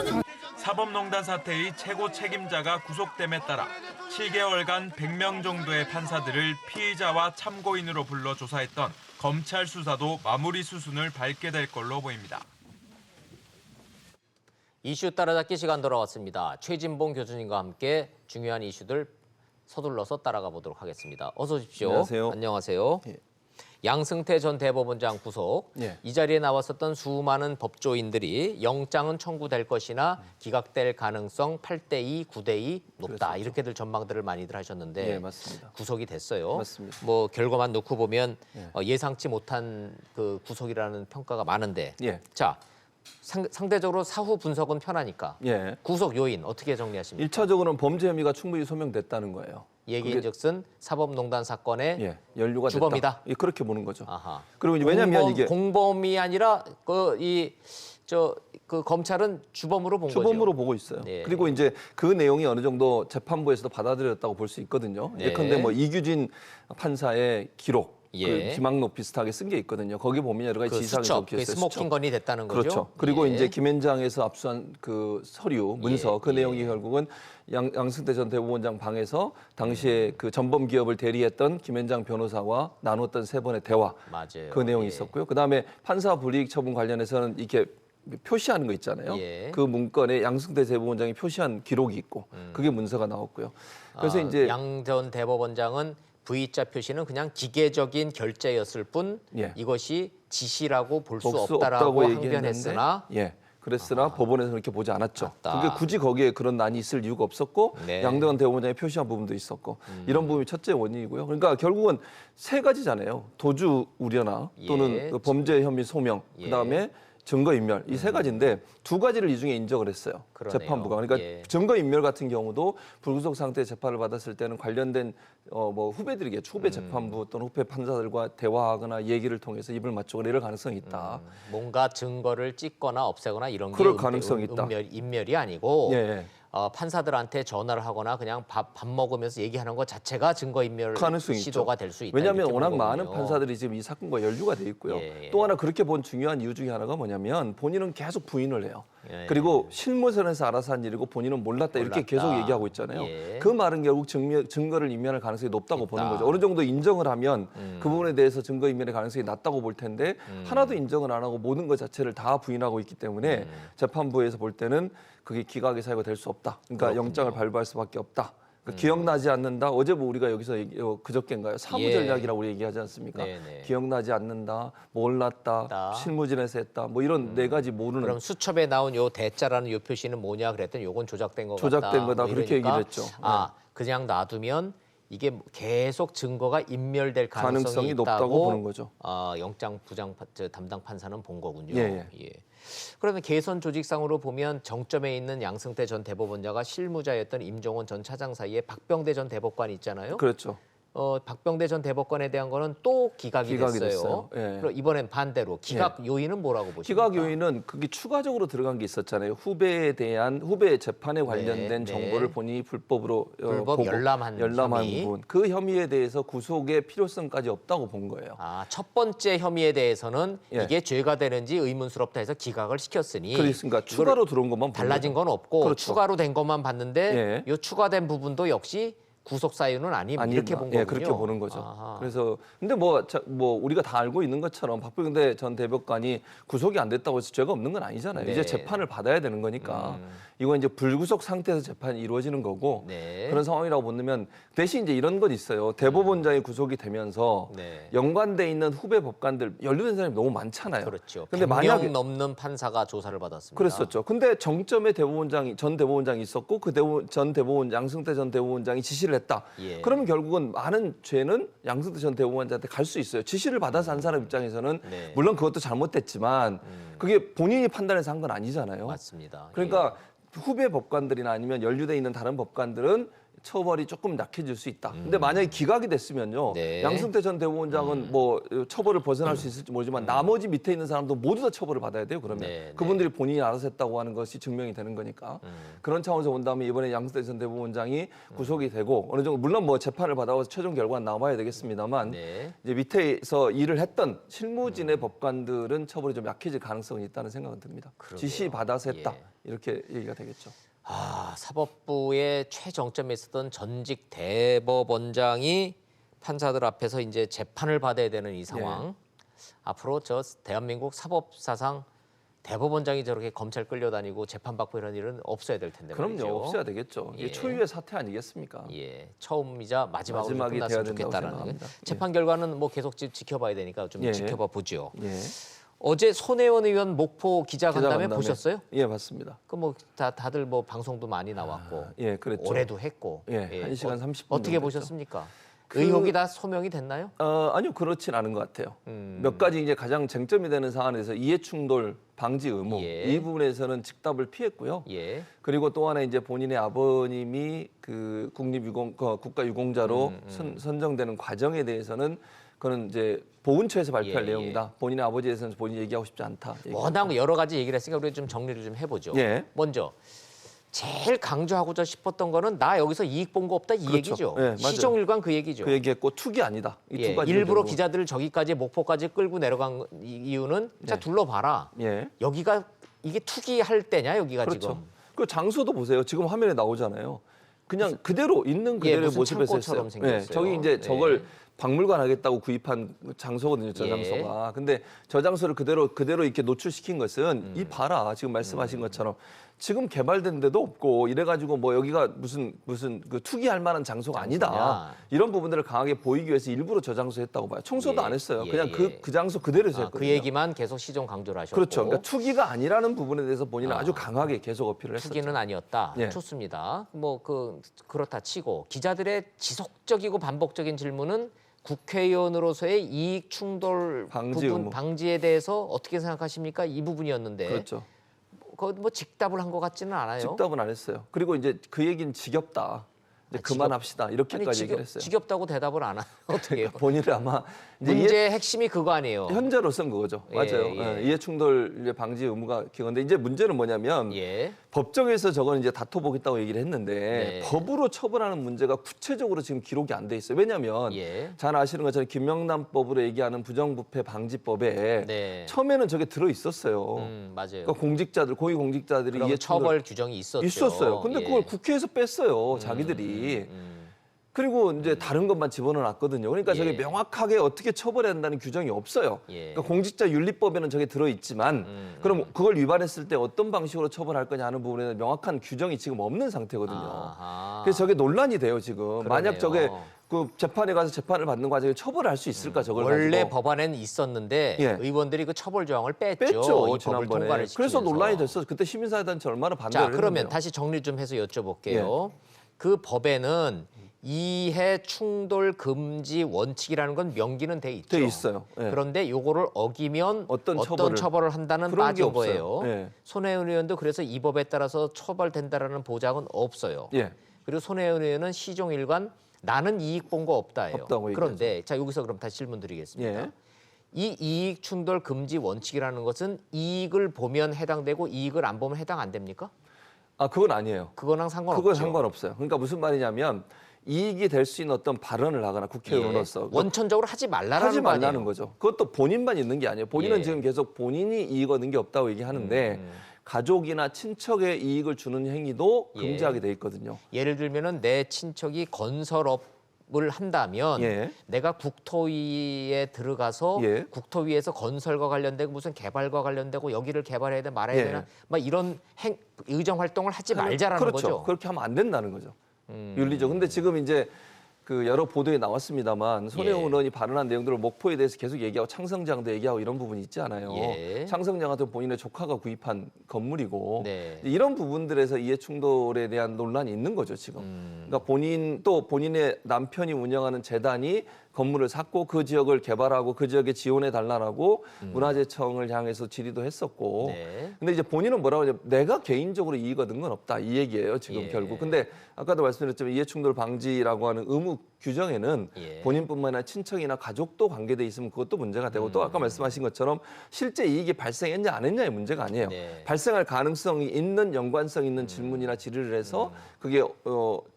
사법농단 사태의 최고 책임자가 구속됨에 따라 7개월간 100명 정도의 판사들을 피의자와 참고인으로 불러 조사했던 검찰 수사도 마무리 수순을 밟게 될 걸로 보입니다. 이슈 따라잡기 시간 돌아왔습니다. 최진봉 교수님과 함께 중요한 이슈들 서둘러서 따라가 보도록 하겠습니다. 어서 오십시오. 안녕하세요. 안녕하세요. 예. 양승태 전 대법원장 구속. 예. 이 자리에 나왔었던 수많은 법조인들이 영장은 청구될 것이나 기각될 가능성 8대2, 9대2 높다. 그랬었죠. 이렇게들 전망들을 많이들 하셨는데 예, 맞습니다. 구속이 됐어요. 맞습니다. 뭐 결과만 놓고 보면 예. 예상치 못한 그 구속이라는 평가가 많은데 예. 자, 상대적으로 사후 분석은 편하니까 예. 구속 요인 어떻게 정리하십니까? 1차적으로는 범죄 혐의가 충분히 소명됐다는 거예요. 얘기인즉슨 사법농단 사건의 예, 연루가 주범이다. 됐다. 예, 그렇게 보는 거죠. 아하. 그리고 이제 왜냐하면 이게 공범이 아니라 그 검찰은 주범으로 본 거죠. 주범으로 보고 있어요. 네. 그리고 이제 그 내용이 어느 정도 재판부에서도 받아들였다고 볼 수 있거든요. 네. 예컨대 뭐 이규진 판사의 기록, 예. 그 김학록 비슷하게 쓴 게 있거든요. 거기 보면 여러 가지 그 지시사항이 수첩, 적혀 그 있어요. 스모킹 건이 됐다는 거죠. 그렇죠. 그리고 예. 이제 김현장에서 압수한 그 서류, 문서, 예, 그 내용이 예. 결국은 양승태 전 대법원장 방에서 당시에 그 전범 기업을 대리했던 김현장 변호사와 나눴던 3번의 대화, 맞아요. 그 내용이 예. 있었고요. 그다음에 판사 불이익 처분 관련해서는 이렇게 표시하는 거 있잖아요. 예. 그 문건에 양승태 대법원장이 표시한 기록이 있고 그게 문서가 나왔고요. 그래서 이제 양 전 대법원장은 V자 표시는 그냥 기계적인 결제였을 뿐 예. 이것이 지시라고 볼 수 볼 수 없다라고 없다고 항변했으나 예. 그랬으나 법원에서는 그렇게 보지 않았죠. 맞다. 그게 굳이 거기에 그런 난이 있을 이유가 없었고 네. 양대원 대법원장이 표시한 부분도 있었고 이런 부분이 첫째 원인이고요. 그러니까 결국은 3가지잖아요. 도주 우려나 또는 예. 그 범죄 혐의 소명, 예. 그다음에 증거인멸 이 세 가지인데 두 가지를 이 중에 인정을 했어요. 그러네요. 재판부가. 그러니까 예. 증거인멸 같은 경우도 불구속 상태의 재판을 받았을 때는 관련된 뭐 후배들이겠죠. 후배 재판부 또는 후배 판사들과 대화하거나 얘기를 통해서 입을 맞추거나 이럴 가능성이 있다. 뭔가 증거를 찢거나 없애거나 이런 게 그럴 가능성이 있다. 인멸이 아니고 예. 판사들한테 전화를 하거나 그냥 밥 먹으면서 얘기하는 것 자체가 증거인멸 가능성이 시도가 있죠. 될 수 있다. 왜냐하면 이렇게 워낙 보는 많은 거군요. 판사들이 지금 이 사건과 연루가 돼 있고요. 예. 또 하나 그렇게 본 중요한 이유 중에 하나가 뭐냐면 본인은 계속 부인을 해요. 예. 그리고 실무선에서 알아서 한 일이고 본인은 몰랐다 이렇게 몰랐다. 계속 얘기하고 있잖아요. 예. 그 말은 결국 증거를 인멸할 가능성이 높다고 있다. 보는 거죠. 어느 정도 인정을 하면 그 부분에 대해서 증거 인멸의 가능성이 낮다고 볼 텐데 하나도 인정을 안 하고 모든 것 자체를 다 부인하고 있기 때문에 재판부에서 볼 때는 그게 기각의 사유가 될 수 없다. 그러니까 그렇군요. 영장을 발부할 수밖에 없다. 그러니까 기억나지 않는다. 어제 뭐 우리가 여기서 그저께인가요? 사무 예. 전략이라고 우리 얘기하지 않습니까? 네네. 기억나지 않는다, 몰랐다, 실무진에서 했다, 뭐 이런 네 가지 모르는 그럼 수첩에 나온 요 대자라는 요 표시는 뭐냐 그랬더니 요건 조작된 거 조작된 같다. 거다. 뭐 그렇게 이러니까 얘기를 했죠. 그냥 놔두면 이게 계속 증거가 인멸될 가능성이 가능성이 높다고 있다고 보는 거죠. 영장 부장 담당 판사는 본 거군요. 예. 그러면 개선 조직상으로 보면 정점에 있는 양승태 전 대법원장과 실무자였던 임종원 전 차장 사이에 박병대 전 대법관이 있잖아요. 그렇죠. 박병대 전 대법관에 대한 거는 또 기각이 됐어요. 됐어요. 예. 그럼 이번엔 반대로 기각 요인은 뭐라고 보십니까? 기각 요인은 그게 추가적으로 들어간 게 있었잖아요. 후배 재판에 관련된 네. 정보를 본인이 불법 보고 열람한 혐의. 부분. 그 혐의에 대해서 구속의 필요성까지 없다고 본 거예요. 첫 번째 혐의에 대해서는 예. 이게 죄가 되는지 의문스럽다 해서 기각을 시켰으니 그러니까 추가로 들어온 것만 본 달라진 거죠. 건 없고 그렇죠. 추가로 된 것만 봤는데 예. 이 추가된 부분도 역시 구속 사유는 아니다. 이렇게 본 거군요. 예, 그렇게 보는 거죠. 아하. 그래서 근데 뭐 우리가 다 알고 있는 것처럼 박병대 전 대법관이 구속이 안 됐다고 해서 죄가 없는 건 아니잖아요. 네. 이제 재판을 받아야 되는 거니까 이건 이제 불구속 상태에서 재판이 이루어지는 거고 네. 그런 상황이라고 본다면 대신 이제 이런 건 있어요. 대법원장이 구속이 되면서 네. 연관돼 있는 후배 법관들 연루된 사람이 너무 많잖아요. 그렇죠. 근데 100명 만약에 넘는 판사가 조사를 받았습니다. 그랬었죠. 근데 정점에 전 대법원장이 있었고 그 양승태 전 대법원장이 지시를 했다. 예. 그러면 결국은 많은 죄는 양승태 전 대법원장한테 갈 수 있어요. 지시를 받아서 한 사람 입장에서는 네. 물론 그것도 잘못됐지만 그게 본인이 판단해서 한 건 아니잖아요. 맞습니다. 그러니까 후배 법관들이나 아니면 연루돼 있는 다른 법관들은 처벌이 조금 약해질 수 있다. 근데 만약에 기각이 됐으면요. 네. 양승태 전 대법원장은 뭐 처벌을 벗어날 수 있을지 모르지만 나머지 밑에 있는 사람도 모두 다 처벌을 받아야 돼요. 그러면 네, 그분들이 본인이 알아서 했다고 하는 것이 증명이 되는 거니까. 그런 차원에서 본다면 이번에 양승태 전 대법원장이 구속이 되고 어느 정도 물론 뭐 재판을 받아서 최종 결과는 나와야 되겠습니다만 네. 이제 밑에서 일을 했던 실무진의 법관들은 처벌이 좀 약해질 가능성이 있다는 생각은 듭니다. 그러게요. 지시 받아서 했다. 예. 이렇게 얘기가 되겠죠. 사법부의 최정점에 있었던 전직 대법원장이 판사들 앞에서 이제 재판을 받아야 되는 이 상황. 앞으로 저 대한민국 사법사상 대법원장이 저렇게 검찰 끌려다니고 재판받고 이런 일은 없어야 될 텐데 그럼요. 말이죠. 없어야 되겠죠. 이게 예. 초유의 사태 아니겠습니까? 예, 처음이자 마지막으로 마지막이 돼야 끝났으면 된다고 좋겠다라는 생각합니다. 거예요. 재판 결과는 뭐 계속 지켜봐야 되니까 좀 예. 지켜봐 보죠. 예. 어제 손혜원 의원 목포 기자간담회 기자간담회. 보셨어요? 예, 맞습니다. 그 뭐 다들 뭐 방송도 많이 나왔고 예, 그랬죠. 올해도 했고 예, 1시간 30분 어떻게 정도 보셨습니까? 의혹이 다 소명이 됐나요? 아니요, 그렇진 않은 것 같아요. 몇 가지 이제 가장 쟁점이 되는 사안에서 이해충돌 방지 의무 예. 이 부분에서는 즉답을 피했고요. 예. 그리고 또 하나 이제 본인의 아버님이 그 국가유공자로 선정되는 과정에 대해서는 그는 이제 보훈처에서 발표할 예, 내용이다. 본인의 아버지에 대해서는 본인이 얘기하고 싶지 않다. 워낙 여러 가지 얘기를 했으니까 우리 좀 정리를 좀 해보죠. 예. 먼저 제일 강조하고자 싶었던 거는 나 여기서 이익 본 거 없다 이 그렇죠. 얘기죠. 예, 맞아요. 시종일관 그 얘기죠. 그 얘기했고 투기 아니다. 이 예, 두 가지 일부러 기자들을 저기까지 목포까지 끌고 내려간 이유는 자 둘러봐라. 예. 여기가 이게 투기할 때냐 여기가 그렇죠. 지금. 그 장소도 보세요. 지금 화면에 나오잖아요. 그냥 그대로 있는 예, 그대로의 무슨 모습에서 창고처럼 했어요. 생겼어요. 저기 이제 예. 저걸 박물관 하겠다고 구입한 장소거든요. 저 예. 장소가. 근데 저 장소를 그대로 이렇게 노출시킨 것은 이 봐라. 지금 말씀하신 것처럼 지금 개발된 데도 없고 이래가지고 뭐 여기가 무슨 그 투기할 만한 장소가 아니다. 장소냐. 이런 부분들을 강하게 보이기 위해서 일부러 저 장소 했다고 봐요. 청소도 예. 안 했어요. 예. 그냥 그 장소 그대로에서 했거든요. 그 얘기만 계속 시종 강조를 하셨고. 그렇죠. 그러니까 투기가 아니라는 부분에 대해서 본인은 아주 강하게 계속 어필을 했었죠. 투기는 아니었다. 예. 좋습니다. 뭐 그렇다 치고 기자들의 지속적이고 반복적인 질문은 국회의원으로서의 이익 충돌 방지 부분 의무. 방지에 대해서 어떻게 생각하십니까? 이 부분이었는데 그렇죠. 그거 뭐 직답을 한 것 같지는 않아요. 직답은 안 했어요. 그리고 이제 그 얘기는 지겹다. 이제 그만합시다. 이렇게까지 얘기를 했어요. 지겹다고 대답을 안 하면 어떻게 해요? 본인이 아마 이제 문제의 핵심이 그거 아니에요. 현재로 쓴 거죠. 맞아요. 예. 이해충돌 방지 의무가 기건데 이제 문제는 뭐냐면 예. 법정에서 저건 이제 다퉈보겠다고 얘기를 했는데 네. 법으로 처벌하는 문제가 구체적으로 지금 기록이 안 돼 있어요. 왜냐하면 예. 잘 아시는 것처럼 김영란법으로 얘기하는 부정부패 방지법에 네. 처음에는 저게 들어 있었어요. 맞아요. 그러니까 공직자들, 고위공직자들이 그럼 이해충돌 처벌 규정이 있었죠. 있었어요. 근데 예. 그걸 국회에서 뺐어요. 자기들이. 그리고 이제 다른 것만 집어넣어놨거든요. 그러니까 예. 저게 명확하게 어떻게 처벌해야 한다는 규정이 없어요. 예. 그러니까 공직자윤리법에는 저게 들어있지만 그럼 그걸 위반했을 때 어떤 방식으로 처벌할 거냐 하는 부분에 명확한 규정이 지금 없는 상태거든요. 아하. 그래서 저게 논란이 돼요 지금. 만약 저게 그러네요. 그 재판에 가서 재판을 받는 과정에 처벌할 수 있을까 저걸 원래 가지고. 법안에는 있었는데 예. 의원들이 그 처벌 조항을 뺐죠. 뺐죠 이 법을 지난번에. 통과를 그래서 시키면서. 논란이 됐어. 그때 시민사회단체 얼마나 반대를 자, 했는데요. 그러면 다시 정리 좀 해서 여쭤볼게요. 그 법에는 이해 충돌 금지 원칙이라는 건 명기는 돼 있죠. 돼 있어요. 예. 그런데 요거를 어기면 어떤 어떤 처벌을- 처벌을 한다는 그런 게 빠진 없어요. 거예요. 예. 손혜원 의원도 그래서 이 법에 따라서 처벌된다라는 보장은 없어요. 예. 그리고 손혜원 의원은 시종일관 나는 이익 본 거 없다예요. 없다고 그런데 자 여기서 그럼 다시 질문 드리겠습니다. 예. 이 이익 충돌 금지 원칙이라는 것은 이익을 보면 해당되고 이익을 안 보면 해당 안 됩니까? 아 그건 아니에요. 그거랑 상관없죠. 그건 상관없어요. 그러니까 무슨 말이냐면 이익이 될 수 있는 어떤 발언을 하거나 국회의원으로서 예. 원천적으로 하지 말라는 하지 거 아니에요? 말라는 거죠. 그것도 본인만 있는 게 아니에요. 본인은 예. 지금 계속 본인이 이익 얻는 게 없다고 얘기하는데 가족이나 친척에 이익을 주는 행위도 예. 금지하게 돼 있거든요. 예를 들면은 내 친척이 건설업을 한다면 예. 내가 국토위에 들어가서 예. 국토위에서 건설과 관련되고 무슨 개발과 관련되고 여기를 개발해야 돼 말아야 예. 되나 막 이런 의정 활동을 하지 말자라는 그렇죠. 거죠. 그렇게 하면 안 된다는 거죠. 윤리적. 근데 지금 이제 그 여러 보도에 나왔습니다만 손혜원 예. 의원이 발언한 내용들을 목포에 대해서 계속 얘기하고 창성장도 얘기하고 이런 부분이 있지 않아요. 예. 창성장 같은 본인의 조카가 구입한 건물이고 네. 이런 부분들에서 이해충돌에 대한 논란이 있는 거죠 지금. 그러니까 본인의 남편이 운영하는 재단이 건물을 샀고 그 지역을 개발하고 그 지역에 지원해 달라고 문화재청을 향해서 질의도 했었고. 네. 근데 이제 본인은 뭐라고 하냐면 내가 개인적으로 이익 얻은 건 없다 이 얘기예요 지금 예. 결국. 근데 아까도 말씀드렸지만 이해충돌 방지라고 하는 의무 규정에는 예. 본인뿐만 아니라 친척이나 가족도 관계돼 있으면 그것도 문제가 되고 또 아까 말씀하신 것처럼 실제 이익이 발생했냐 안 했냐의 문제가 아니에요. 네. 발생할 가능성이 있는 연관성 있는 질문이나 질의를 해서 그게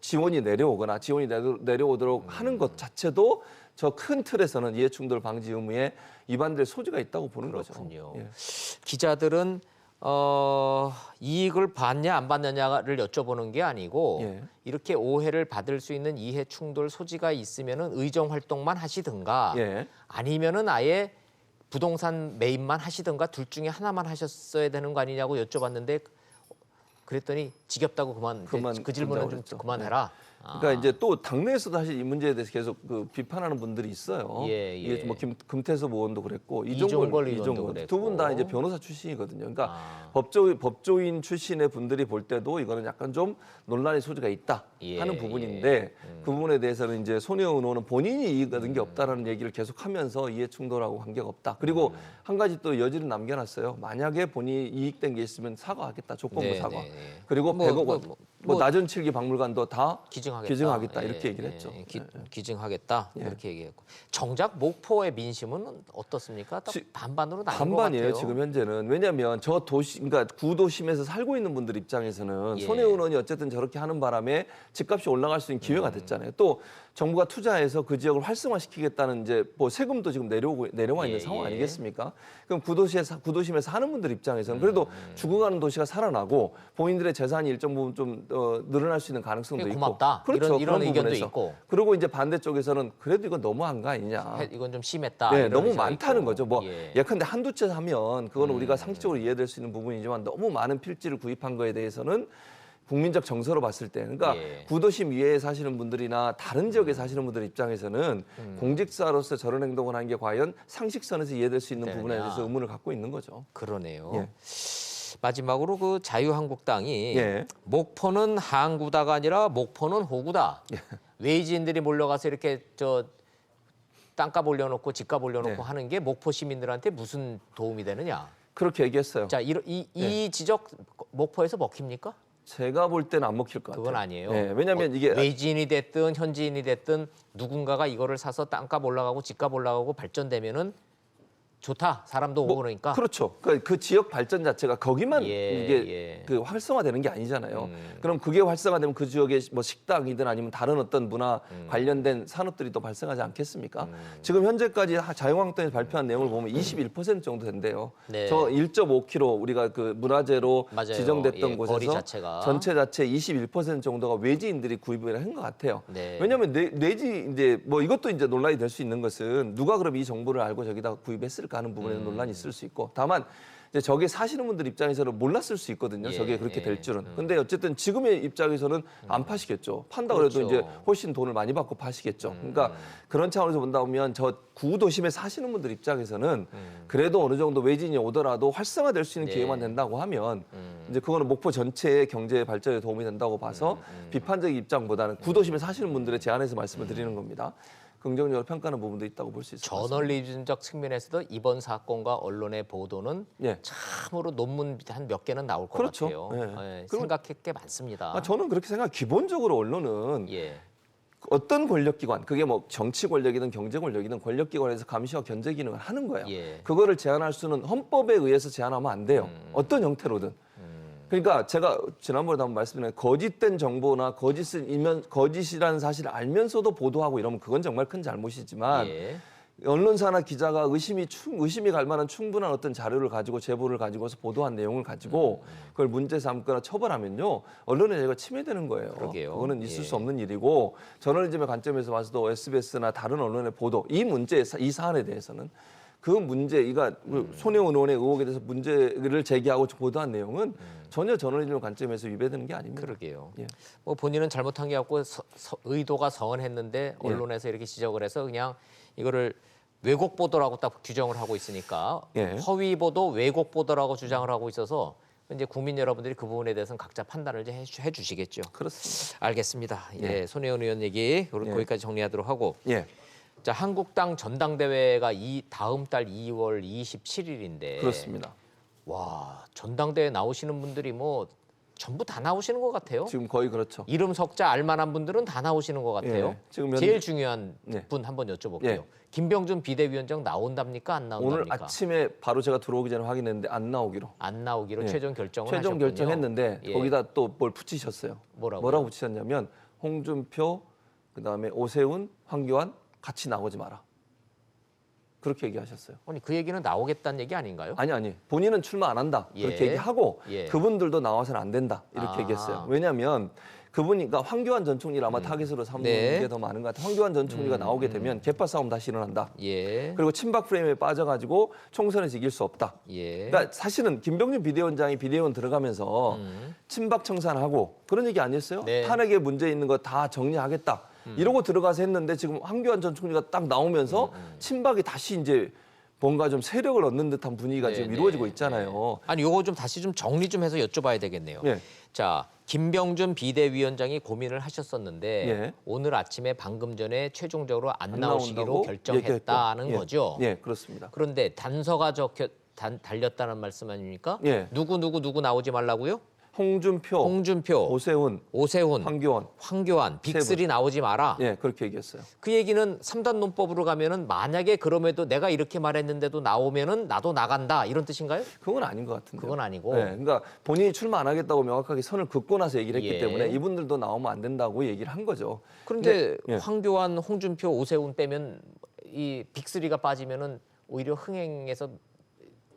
지원이 내려오거나 지원이 내려오도록 하는 것 자체도 저 큰 틀에서는 이해충돌 방지 의무에 위반될 소지가 있다고 보는 그렇군요. 거죠. 예. 기자들은 이익을 받냐 안 받느냐를 여쭤보는 게 아니고 예. 이렇게 오해를 받을 수 있는 이해 충돌 소지가 있으면은 의정 활동만 하시든가 예. 아니면은 아예 부동산 매입만 하시든가 둘 중에 하나만 하셨어야 되는 거 아니냐고 여쭤봤는데 그랬더니 지겹다고 그 질문은 좀 그랬죠. 그만해라. 그러니까 이제 또 당내에서도 사실 이 문제에 대해서 계속 그 비판하는 분들이 있어요. 예, 예. 이게 뭐 금태섭 의원도 그랬고 이종걸 의원도 그랬고. 두 분 다 이제 변호사 출신이거든요. 그러니까 아. 법조인 출신의 분들이 볼 때도 이거는 약간 좀 논란의 소지가 있다 예, 하는 부분인데 그 부분에 대해서는 이제 손혜원 의원은 본인이 이익 얻은 게 없다라는 얘기를 계속하면서 이해 충돌하고 관계가 없다. 그리고 한 가지 또 여지를 남겨놨어요. 만약에 본인이 이익된 게 있으면 사과하겠다. 조건부 네, 사과. 네, 네. 그리고 뭐, 100억 뭐, 원, 뭐, 낮은 칠기 박물관도 다 기증하겠다. 이렇게 얘기를 했죠. 기증하겠다 예. 이렇게 얘기했고 정작 목포의 민심은 어떻습니까? 딱 반반으로 나뉜 것 반반이에요 같아요. 지금 현재는. 왜냐하면 저 도시, 그러니까 구도심에서 살고 있는 분들 입장에서는 예. 손혜원 의원이 어쨌든 저렇게 하는 바람에 집값이 올라갈 수 있는 기회가 됐잖아요. 또 정부가 투자해서 그 지역을 활성화시키겠다는 이제 뭐 세금도 지금 내려와 있는 예, 상황 예. 아니겠습니까? 그럼 구도심에서 사는 분들 입장에서는 그래도 죽어가는 도시가 살아나고 본인들의 재산이 일정 부분 좀 늘어날 수 있는 가능성도 그게 있고. 고맙다. 그렇죠. 이런 그런 의견도 부분에서. 있고. 그리고 이제 반대쪽에서는 그래도 이건 너무한 거 아니냐. 이건 좀 심했다. 네, 이런 너무 의견이 많다는 있고. 거죠. 뭐 예. 예컨대 한두 채 사면 그거는 우리가 상식적으로 이해될 수 있는 부분이지만 너무 많은 필지를 구입한 거에 대해서는 국민적 정서로 봤을 때, 그러니까 예. 구도심 위에 사시는 분들이나 다른 지역에 사시는 분들 입장에서는 공직자로서 저런 행동을 하는 게 과연 상식선에서 이해될 수 있는 되느냐. 부분에 대해서 의문을 갖고 있는 거죠. 그러네요. 예. 마지막으로 그 자유한국당이 예. 목포는 항구다가 아니라 목포는 호구다. 예. 외지인들이 몰려가서 이렇게 땅값 올려놓고 집값 올려놓고 네. 하는 게 목포 시민들한테 무슨 도움이 되느냐? 그렇게 얘기했어요. 자, 이 지적 목포에서 먹힙니까? 제가 볼 때는 안 먹힐 것 같아요. 그건 아니에요. 네, 왜냐하면 이게 외지인이 됐든 현지인이 됐든 누군가가 이거를 사서 땅값 올라가고 집값 올라가고 발전되면은 좋다. 사람도 오고 그러니까. 그렇죠. 그 지역 발전 자체가 거기만 예, 이게 예. 그 활성화되는 게 아니잖아요. 그럼 그게 활성화되면 그 지역에 뭐 식당이든 아니면 다른 어떤 문화 관련된 산업들이 또 발생하지 않겠습니까? 지금 현재까지 자유한국당에서 발표한 내용을 보면 21% 정도 된대요. 네. 저 1.5km 우리가 그 문화재로 맞아요. 지정됐던 예, 거리 곳에서 자체가. 전체 자체 21% 정도가 외지인들이 구입을 한 것 같아요. 네. 왜냐하면 내지 이제 뭐 이것도 이제 논란이 될 수 있는 것은 누가 그럼 이 정보를 알고 저기다 구입했을까 하는 부분에는 논란이 있을 수 있고 다만 이제 저게 사시는 분들 입장에서는 몰랐을 수 있거든요. 예, 저게 그렇게 예. 될 줄은. 근데 어쨌든 지금의 입장에서는 안 파시겠죠. 판다 그래도 그렇죠. 이제 훨씬 돈을 많이 받고 파시겠죠. 그러니까 그런 차원에서 본다 보면 저 구도심에 사시는 분들 입장에서는 그래도 어느 정도 외진이 오더라도 활성화될 수 있는 네. 기회만 된다고 하면 이제 그거는 목포 전체의 경제 발전에 도움이 된다고 봐서 비판적 입장보다는 구도심에 사시는 분들의 제안에서 말씀을 드리는 겁니다. 긍정적으로 평가하는 부분도 있다고 볼 수 있을 것 같습니다. 저널리즘적 측면에서도 이번 사건과 언론의 보도는 예. 참으로 논문 한 몇 개는 나올 것 그렇죠. 같아요. 예. 예, 그럼- 생각할 게 많습니다. 저는 그렇게 생각해요. 기본적으로 언론은 예. 어떤 권력기관, 그게 뭐 정치 권력이든 경제 권력이든 권력기관에서 감시와 견제 기능을 하는 거예요. 예. 그거를 제한할 수는 헌법에 의해서 제한하면 안 돼요. 어떤 형태로든. 그러니까 제가 지난번에도 한번 말씀드린 거짓된 정보나 거짓이라는 사실을 알면서도 보도하고 이러면 그건 정말 큰 잘못이지만 예. 언론사나 기자가 의심이 갈 만한 충분한 어떤 자료를 가지고 제보를 가지고서 보도한 내용을 가지고 그걸 문제 삼거나 처벌하면요 언론의 자유가 침해되는 거예요. 그러게요. 그거는 있을 예. 수 없는 일이고 저널리즘의 관점에서 봐서도 SBS나 다른 언론의 보도 이 사안에 대해서는 그 문제, 이가 손혜원 의원의 의혹에 대해서 문제를 제기하고 보도한 내용은 전혀 저널리즘 관점에서 위배되는 게 아닙니다. 그러게요. 예. 뭐 본인은 잘못한 게 없고 의도가 선했는데 예. 언론에서 이렇게 지적을 해서 그냥 이거를 왜곡 보도라고 딱 규정을 하고 있으니까 예. 허위 보도, 왜곡 보도라고 주장을 하고 있어서 이제 국민 여러분들이 그 부분에 대해서는 각자 판단을 이제 해주시겠죠. 그렇습니다. 알겠습니다. 예, 예. 손혜원 의원 얘기 예. 거기까지 정리하도록 하고. 예, 자, 한국당 전당대회가 다음 달 2월 27일인데. 그렇습니다. 와, 전당대회 나오시는 분들이 뭐 전부 다 나오시는 것 같아요. 지금 거의 그렇죠. 이름 석자 알만한 분들은 다 나오시는 것 같아요. 예, 지금 제일 중요한 네. 분 한번 여쭤볼게요. 예. 김병준 비대위원장 나온답니까? 안 오늘 나온답니까? 아침에 바로 제가 들어오기 전에 확인했는데 안 나오기로. 안 나오기로 예. 최종 결정을 최종 하셨군요. 결정했는데 예. 거기다 또 뭘 붙이셨어요. 뭐라고요? 붙이셨냐면 홍준표, 그다음에 오세훈, 황교안 같이 나오지 마라. 그렇게 얘기하셨어요. 아니 그 얘기는 나오겠다는 얘기 아닌가요? 아니. 본인은 출마 안 한다. 그렇게 예. 얘기하고 예. 그분들도 나와서는 안 된다. 이렇게 아. 얘기했어요. 왜냐하면 그분이 그러니까 황교안 전 총리를 아마 타겟으로 삼는 네. 게 더 많은 것 같아요. 황교안 전 총리가 나오게 되면 개파 싸움 다시 일어난다. 예. 그리고 친박 프레임에 빠져가지고 총선에서 이길 수 없다. 예. 그러니까 사실은 김병준 비대위원장이 비대위원 들어가면서 친박 청산하고 그런 얘기 아니었어요? 네. 탄핵에 문제 있는 거 다 정리하겠다. 이러고 들어가서 했는데 지금 황교안 전 총리가 딱 나오면서 친박이 다시 이제 뭔가 좀 세력을 얻는 듯한 분위기가 지금 이루어지고 있잖아요. 아니 요거 좀 다시 좀 정리 좀 해서 여쭤봐야 되겠네요. 예. 자, 김병준 비대위원장이 고민을 하셨었는데 예. 오늘 아침에 방금 전에 최종적으로 안 안 나오시기로 나온다고 결정했다는 얘기했고. 거죠. 예, 그렇습니다. 그런데 단서가 달렸다는 말씀 아닙니까? 예. 누구 나오지 말라고요? 홍준표, 홍준표, 오세훈, 오세훈, 황교안. 황교안, 빅3 나오지 마라. 예, 그렇게 얘기했어요. 그 얘기는 3단 논법으로 가면은 만약에 그럼에도 내가 이렇게 말했는데도 나오면은 나도 나간다 이런 뜻인가요? 그건 아닌 것 같은데. 그건 아니고. 네, 그러니까 본인이 출마 안 하겠다고 명확하게 선을 긋고 나서 얘기를 했기 예. 때문에 이분들도 나오면 안 된다고 얘기를 한 거죠. 그런데 예. 황교안, 홍준표, 오세훈 빼면 이 빅3가 빠지면은 오히려 흥행에서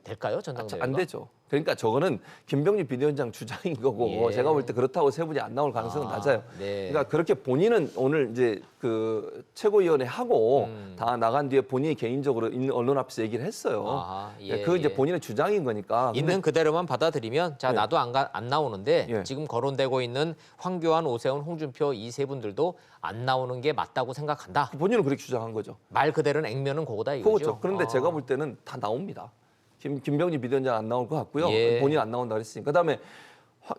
될까요? 전당대회가? 안 되죠. 그러니까 저거는 김병준 비대위원장 주장인 거고 예. 제가 볼 때 그렇다고 세 분이 안 나올 가능성은 낮아요. 네. 그러니까 그렇게 본인은 오늘 이제 그 최고위원회 하고 다 나간 뒤에 본인이 개인적으로 있는 언론 앞에서 얘기를 했어요. 아하, 예, 그 이제 예. 본인의 주장인 거니까. 근데 있는 그대로만 받아들이면 자 예. 나도 안 나오는데 예. 지금 거론되고 있는 황교안, 오세훈, 홍준표 이 세 분들도 안 나오는 게 맞다고 생각한다. 본인은 그렇게 주장한 거죠. 말 그대로는 액면은 그거다 이거죠. 그렇죠. 그런데 아. 제가 볼 때는 다 나옵니다. 김병준 비대위원장 안 나올 것 같고요. 예. 본인 안 나온다 그랬으니까. 그다음에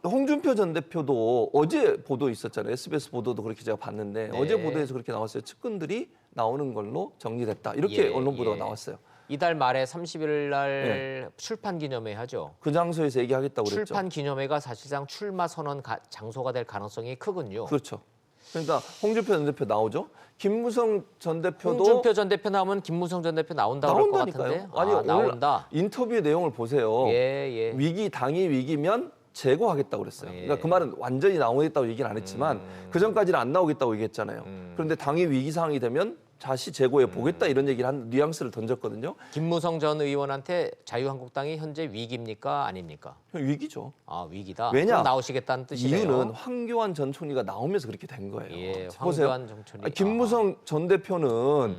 홍준표 전 대표도 어제 보도 있었잖아요. SBS 보도도 그렇게 제가 봤는데 네. 어제 보도에서 그렇게 나왔어요. 측근들이 나오는 걸로 정리됐다. 이렇게 예, 언론 보도가 예. 나왔어요. 이달 말에 30일 날 출판 기념회 하죠. 그 장소에서 얘기하겠다고 그랬죠. 출판 기념회가 사실상 출마 선언 장소가 될 가능성이 크군요. 그렇죠. 그러니까 홍준표 전 대표 나오죠. 김무성 전 대표도 홍준표 전 대표 나오면 김무성 전 대표 나온다고 그럴 것 같은데. 나온다니까요. 아니 오늘 나온다. 인터뷰의 내용을 보세요. 예. 당이 위기면 제거하겠다고 그랬어요. 예. 그러니까 그 말은 완전히 나오겠다고 얘기는 안 했지만 그 전까지는 안 나오겠다고 얘기했잖아요. 그런데 당이 위기 상황이 되면 다시 재고해 보겠다 이런 얘기를 한 뉘앙스를 던졌거든요. 김무성 전 의원한테 자유한국당이 현재 위기입니까 아닙니까? 위기죠. 아 위기다. 왜냐? 그럼 나오시겠다는 뜻이네요. 이유는 황교안 전 총리가 나오면서 그렇게 된 거예요. 예, 보세요. 황교안 전 총리. 김무성 전 대표는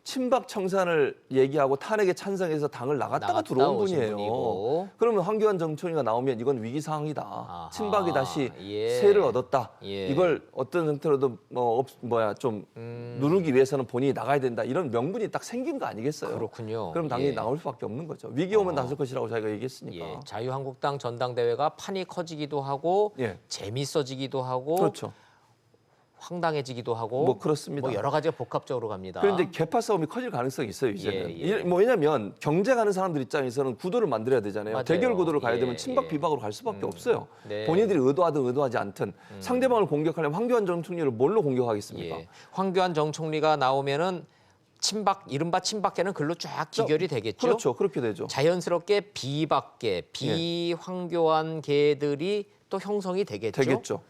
친박 청산을 얘기하고 탄핵에 찬성해서 당을 나갔다가 들어온 오신 분이에요. 분이고. 그러면 황교안 전 총리가 나오면 이건 위기 상황이다. 아하. 친박이 다시 예. 세를 얻었다. 예. 이걸 어떤 형태로도 좀 누르기 위해서는 본인이 나가야 된다. 이런 명분이 딱 생긴 거 아니겠어요? 그렇군요. 그럼 당연히 예. 나올 수밖에 없는 거죠. 위기 오면 나설 것이라고 자기가 얘기했으니까. 예, 자유한국당 전당대회가 판이 커지기도 하고 예. 재밌어지기도 하고 그렇죠. 황당해지기도 하고 뭐 그렇습니다. 뭐 여러 가지가 복합적으로 갑니다. 그런데 개파 싸움이 커질 가능성이 있어요 이제는. 예. 뭐 왜냐하면 경쟁하는 사람들 입장에서는 구도를 만들어야 되잖아요. 맞아요. 대결 구도를 가야 예, 되면 친박 예. 비박으로 갈 수밖에 없어요. 네. 본인들이 의도하든 의도하지 않든 상대방을 공격하려면 황교안 전 총리를 뭘로 공격하겠습니까? 예. 황교안 정 총리가 나오면은 이른바 친박계는 글로 쫙 기결이 되겠죠. 그렇죠. 그렇게 되죠. 자연스럽게 비박계, 비황교안계들이 또 형성이 되겠죠. 되겠죠.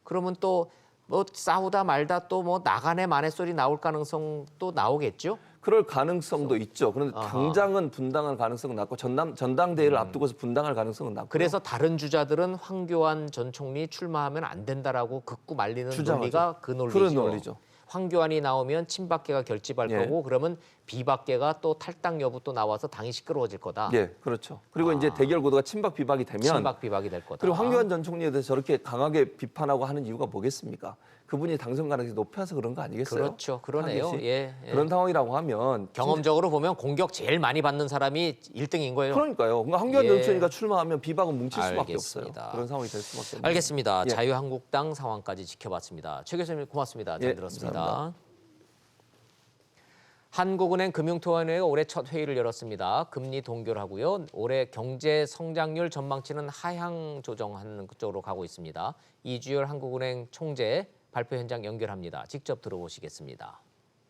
그러면 또 뭐 싸우다 말다 또 뭐 나가네 마네 소리 나올 가능성도 나오겠죠. 그럴 가능성도 있죠. 그런데 아하. 당장은 분당할 가능성은 낮고 전당대회를 앞두고서 분당할 가능성은 낮고. 그래서 다른 주자들은 황교안 전 총리 출마하면 안 된다라고 극구 말리는 주장하죠. 논리가 그 논리죠. 그런 논리죠. 황교안이 나오면 친박계가 결집할 예. 거고 그러면 비박계가 또 탈당 여부 또 나와서 당이 시끄러워질 거다. 예, 그렇죠. 그리고 이제 대결 구도가 친박 비박이 되면 친박 비박이 될 거다. 그리고 황교안 전 총리에 대해서 저렇게 강하게 비판하고 하는 이유가 뭐겠습니까? 그분이 당선 가능성이 높아서 그런 거 아니겠어요? 그렇죠. 그러네요. 타겟이? 예. 그런 상황이라고 하면 경험적으로 보면 공격 제일 많이 받는 사람이 1등인 거예요. 그러니까요. 그러니까 황교안 예. 전 총리가 출마하면 비박은 뭉칠 수밖에 알겠습니다. 없어요. 그런 상황이 될 수밖에 없는. 알겠습니다. 예. 자유한국당 상황까지 지켜봤습니다. 최 교수님 고맙습니다. 잘 예, 들었습니다. 감사합니다. 한국은행 금융통화위원회가 올해 첫 회의를 열었습니다. 금리 동결하고요. 올해 경제 성장률 전망치는 하향 조정하는 쪽으로 가고 있습니다. 이주열 한국은행 총재 발표 현장 연결합니다. 직접 들어보시겠습니다.